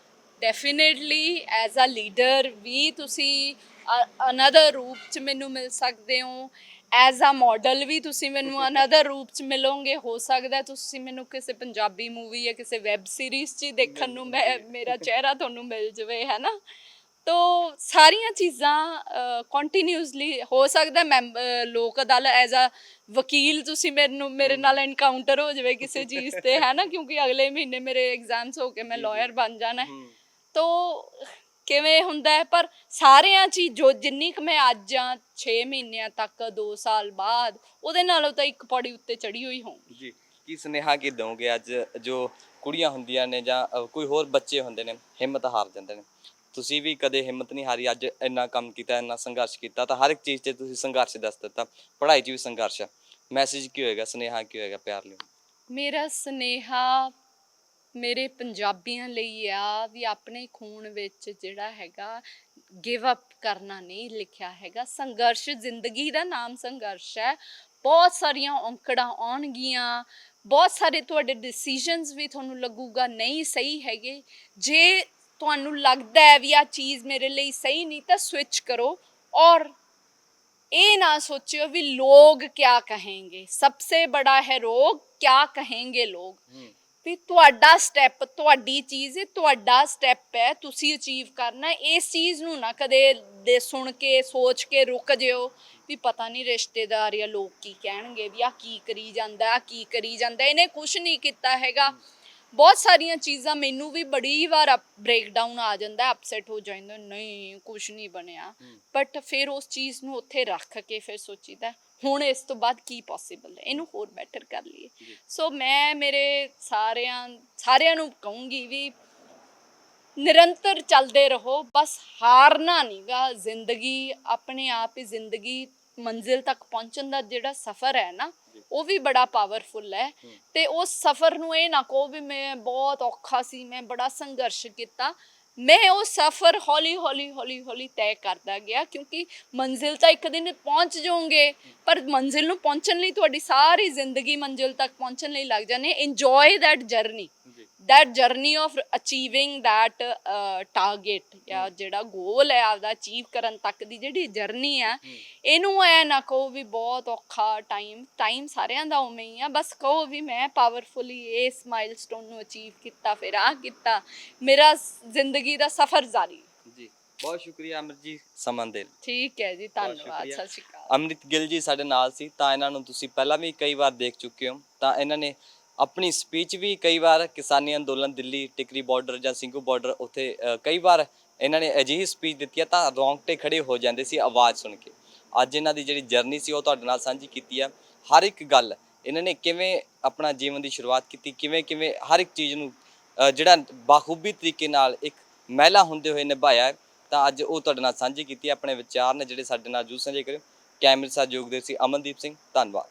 ਡੈਫੀਨੇਟਲੀ ਐਜ਼ ਅ ਲੀਡਰ ਵੀ ਤੁਸੀਂ ਅਨਦਰ ਰੂਪ 'ਚ ਮੈਨੂੰ ਮਿਲ ਸਕਦੇ ਹੋ, ਐਜ਼ ਅ ਮਾਡਲ ਵੀ ਤੁਸੀਂ ਮੈਨੂੰ ਅਨਦਰ ਰੂਪ 'ਚ ਮਿਲੋਗੇ। ਹੋ ਸਕਦਾ ਤੁਸੀਂ ਮੈਨੂੰ ਕਿਸੇ ਪੰਜਾਬੀ ਮੂਵੀ ਜਾਂ ਕਿਸੇ ਵੈਬ ਸੀਰੀਜ਼ 'ਚ ਹੀ ਦੇਖਣ ਨੂੰ ਮੇਰਾ ਚਿਹਰਾ ਤੁਹਾਨੂੰ ਮਿਲ ਜਾਵੇ, ਹੈ ਨਾ। ਤੋ ਸਾਰੀਆਂ ਚੀਜ਼ਾਂ ਕੰਟੀਨਿਊਸਲੀ ਹੋ ਸਕਦਾ। ਲੋਕ ਅਦਾਲਤ ਐਜ਼ ਅ ਵਕੀਲ ਤੁਸੀਂ ਮੇਰੇ ਨਾਲ ਐਨਕਾਊਂਟਰ ਹੋ ਜਾਵੇ ਕਿਸੇ ਚੀਜ਼ 'ਤੇ, ਹੈ ਨਾ, ਕਿਉਂਕਿ ਅਗਲੇ ਮਹੀਨੇ ਮੇਰੇ ਐਗਜ਼ਾਮਸ ਹੋ ਕੇ ਮੈਂ ਲਾਇਰ ਬਣ ਜਾਣਾ। ਤੋ ਕਿਵੇਂ ਹੁੰਦਾ ਹੈ, ਪਰ ਸਾਰਿਆਂ 'ਚ ਹੀ ਜੋ ਜਿੰਨੀ ਕੁ ਮੈਂ ਅੱਜ ਆ 6 ਮਹੀਨਿਆਂ ਤੱਕ, 2 ਸਾਲ ਬਾਅਦ, ਉਹਦੇ ਨਾਲੋਂ ਤਾਂ ਇੱਕ ਪੌੜੀ ਉੱਤੇ ਚੜ੍ਹੀ ਹੋਈ ਹੋਊਗੀ। ਜੀ, ਕੀ ਸੁਨੇਹਾ ਕੀ ਦਓਗੇ ਅੱਜ ਜੋ ਕੁੜੀਆਂ ਹੁੰਦੀਆਂ ਨੇ ਜਾਂ ਕੋਈ ਹੋਰ ਬੱਚੇ ਹੁੰਦੇ ਨੇ, ਹਿੰਮਤ ਹਾਰ ਜਾਂਦੇ ਨੇ? ਤੁਸੀਂ ਵੀ ਕਦੇ ਹਿੰਮਤ ਨਹੀਂ ਹਾਰੀ, ਅੱਜ ਇੰਨਾ ਕੰਮ ਕੀਤਾ, ਇੰਨਾ ਸੰਘਰਸ਼ ਕੀਤਾ, ਤਾਂ ਹਰ ਇੱਕ ਚੀਜ਼ 'ਤੇ ਤੁਸੀਂ ਸੰਘਰਸ਼ ਦੱਸ ਦਿੱਤਾ, ਪੜ੍ਹਾਈ 'ਚ ਵੀ ਸੰਘਰਸ਼ ਹੈ। ਮੈਸੇਜ ਕੀ ਹੋਏਗਾ, ਸੁਨੇਹਾ ਕੀ ਹੋਏਗਾ ਪਿਆਰ ਲਈ? ਮੇਰਾ ਸੁਨੇਹਾ ਮੇਰੇ ਪੰਜਾਬੀਆਂ ਲਈ ਆ ਵੀ ਆਪਣੇ ਖੂਨ ਵਿੱਚ ਜਿਹੜਾ ਹੈਗਾ ਗਿਵ ਅਪ ਕਰਨਾ ਨਹੀਂ ਲਿਖਿਆ ਹੈਗਾ। ਸੰਘਰਸ਼, ਜ਼ਿੰਦਗੀ ਦਾ ਨਾਮ ਸੰਘਰਸ਼ ਹੈ। ਬਹੁਤ ਸਾਰੀਆਂ ਔਂਕੜਾਂ ਆਉਣਗੀਆਂ, ਬਹੁਤ ਸਾਰੇ ਤੁਹਾਡੇ ਡਿਸੀਜਨਸ ਵੀ ਤੁਹਾਨੂੰ ਲੱਗੂਗਾ ਨਹੀਂ ਸਹੀ ਹੈਗੇ। ਜੇ ਤੁਹਾਨੂੰ ਲੱਗਦਾ ਹੈ ਵੀ ਆਹ ਚੀਜ਼ ਮੇਰੇ ਲਈ ਸਹੀ ਨਹੀਂ, ਤਾਂ ਸਵਿਚ ਕਰੋ ਔਰ ये ना सोचियो भी लोग क्या कहेंगे, सबसे बड़ा है रोग क्या कहेंगे लोग। ਵੀ ਤੁਹਾਡਾ ਸਟੈਪ, ਤੁਹਾਡੀ ਚੀਜ਼, ਤੁਹਾਡਾ ਸਟੈਪ ਹੈ, ਤੁਸੀਂ ਅਚੀਵ ਕਰਨਾ। ਇਸ ਚੀਜ਼ ਨੂੰ ਨਾ ਕਦੇ ਦੇ ਸੁਣ ਕੇ ਸੋਚ ਕੇ ਰੁਕ ਜਿਓ ਵੀ ਪਤਾ ਨਹੀਂ ਰਿਸ਼ਤੇਦਾਰ ਜਾਂ ਲੋਕ ਕੀ ਕਹਿਣਗੇ, ਵੀ ਆ ਕੀ ਕਰੀ ਜਾਂਦਾ, ਆ ਕੀ ਕਰੀ ਜਾਂਦਾ, ਇਹਨੇ ਕੁਛ ਨਹੀਂ ਕੀਤਾ ਹੈਗਾ। ਬਹੁਤ ਸਾਰੀਆਂ ਚੀਜ਼ਾਂ ਮੈਨੂੰ ਵੀ ਬੜੀ ਵਾਰ ਬ੍ਰੇਕਡਾਊਨ ਆ ਜਾਂਦਾ, ਅਪਸੈਟ ਹੋ ਜਾਂਦਾ, ਨਹੀਂ ਕੁਛ ਨਹੀਂ ਬਣਿਆ, ਬਟ ਫਿਰ ਉਸ ਚੀਜ਼ ਨੂੰ ਉੱਥੇ ਰੱਖ ਕੇ ਫਿਰ ਸੋਚੀਦਾ ਹੁਣ ਇਸ ਤੋਂ ਬਾਅਦ ਕੀ ਪੋਸੀਬਲ ਹੈ, ਇਹਨੂੰ ਹੋਰ ਬੈਟਰ ਕਰ ਲਈਏ। ਸੋ ਮੈਂ ਮੇਰੇ ਸਾਰਿਆਂ ਨੂੰ ਕਹੂੰਗੀ ਵੀ ਨਿਰੰਤਰ ਚੱਲਦੇ ਰਹੋ, ਬਸ ਹਾਰਨਾ ਨਹੀਂਗਾ। ਜ਼ਿੰਦਗੀ ਆਪਣੇ ਆਪ ਹੀ, ਜ਼ਿੰਦਗੀ ਮੰਜ਼ਿਲ ਤੱਕ ਪਹੁੰਚਣ ਦਾ ਜਿਹੜਾ ਸਫ਼ਰ ਹੈ ਨਾ, ਉਹ ਵੀ ਬੜਾ ਪਾਵਰਫੁਲ ਹੈ। ਤੇ ਉਸ ਸਫ਼ਰ ਨੂੰ ਇਹ ਨਾ ਕਹੋ ਵੀ ਮੈਂ ਬਹੁਤ ਔਖਾ ਸੀ, ਮੈਂ ਬੜਾ ਸੰਘਰਸ਼ ਕੀਤਾ। ਮੈਂ ਉਹ ਸਫ਼ਰ ਹੌਲੀ ਹੌਲੀ ਹੌਲੀ ਹੌਲੀ ਤੈਅ ਕਰਦਾ ਗਿਆ, ਕਿਉਂਕਿ ਮੰਜ਼ਿਲ ਤਾਂ ਇੱਕ ਦਿਨ ਪਹੁੰਚ ਜਾਓਗੇ, ਪਰ ਮੰਜ਼ਿਲ ਨੂੰ ਪਹੁੰਚਣ ਲਈ ਤੁਹਾਡੀ ਸਾਰੀ ਜ਼ਿੰਦਗੀ ਮੰਜ਼ਿਲ ਤੱਕ ਪਹੁੰਚਣ ਲਈ ਲੱਗ ਜਾਣੀ। Enjoy that journey, that journey of achieving that target ਜਾਂ ਜਿਹੜਾ ਗੋਲ ਹੈ ਆਪਦਾ ਅਚੀਵ ਕਰਨ ਤੱਕ ਦੀ ਜਿਹੜੀ ਜਰਨੀ ਆ, ਇਹਨੂੰ ਐ ਨਾ ਕਹੋ ਵੀ ਬਹੁਤ ਔਖਾ ਟਾਈਮ ਸਾਰਿਆਂ ਦਾ ਉਵੇਂ ਹੀ ਆ। ਬਸ ਕਹੋ ਵੀ ਮੈਂ ਪਾਵਰਫੁਲੀ ਇਸ ਮਾਈਲਸਟੋਨ ਨੂੰ ਅਚੀਵ ਕੀਤਾ, ਫਿਰ ਆਹ ਕੀਤਾ, ਮੇਰਾ ਜ਼ਿੰਦਗੀ ਦਾ ਸਫ਼ਰ ਜਾਰੀ। ਜੀ ਬਹੁਤ ਸ਼ੁਕਰੀਆ ਅਮਰਿਤ ਜੀ ਸਮਾਂ ਦੇਣ ਲਈ। ਠੀਕ ਹੈ ਜੀ, ਧੰਨਵਾਦ, ਸ਼ੁਕਰੀਆ। ਸਤਿ ਸ਼੍ਰੀ ਅਕਾਲ। ਅਮਰਿਤ ਗਿੱਲ ਜੀ ਸਾਡੇ ਨਾਲ ਸੀ, ਤਾਂ ਇਹਨਾਂ ਨੂੰ ਤੁਸੀਂ ਪਹਿਲਾਂ ਵੀ ਕਈ ਵਾਰ ਦੇਖ ਚੁੱਕੇ ਹੋ। ਤਾਂ ਇਹਨਾਂ ਨੇ ਆਪਣੀ ਸਪੀਚ ਵੀ ਕਈ ਵਾਰ ਕਿਸਾਨੀ ਅੰਦੋਲਨ ਦਿੱਲੀ ਟਿਕਰੀ ਬਾਰਡਰ ਜਾਂ ਸਿੰਘੂ ਬਾਰਡਰ, ਉੱਥੇ ਕਈ ਵਾਰ ਇਹਨਾਂ ਨੇ ਅਜਿਹੀ ਸਪੀਚ ਦਿੱਤੀ ਹੈ ਤਾਂ ਰੌਂਗਟੇ ਖੜੇ ਹੋ ਜਾਂਦੇ ਸੀ ਆਵਾਜ਼ ਸੁਣ ਕੇ। ਅੱਜ ਇਹਨਾਂ ਦੀ ਜਿਹੜੀ ਜਰਨੀ ਸੀ ਉਹ ਤੁਹਾਡੇ ਨਾਲ ਸਾਂਝੀ ਕੀਤੀ ਆ। ਹਰ ਇੱਕ ਗੱਲ ਇਹਨਾਂ ਨੇ ਕਿਵੇਂ ਆਪਣਾ ਜੀਵਨ ਦੀ ਸ਼ੁਰੂਆਤ ਕੀਤੀ, ਕਿਵੇਂ ਹਰ ਇੱਕ ਚੀਜ਼ ਨੂੰ ਜਿਹੜਾ ਬਾਖੂਬੀ ਤਰੀਕੇ ਨਾਲ ਇੱਕ ਮਹਿਲਾ ਹੁੰਦੇ ਹੋਏ ਨਿਭਾਇਆ ਹੈ, ਤਾਂ ਅੱਜ ਉਹ ਤੁਹਾਡੇ ਨਾਲ ਸਾਂਝੀ ਕੀਤੀ। ਆਪਣੇ ਵਿਚਾਰ ਨੇ ਜਿਹੜੇ ਸਾਡੇ ਨਾਲ ਜੂ ਸਾਂਝੇ ਕਰੇ। ਕੈਮਰੇ ਸਾਥ ਯੋਗਦੇਵ ਸੀ ਅਮਨਦੀਪ ਸਿੰਘ, ਧੰਨਵਾਦ।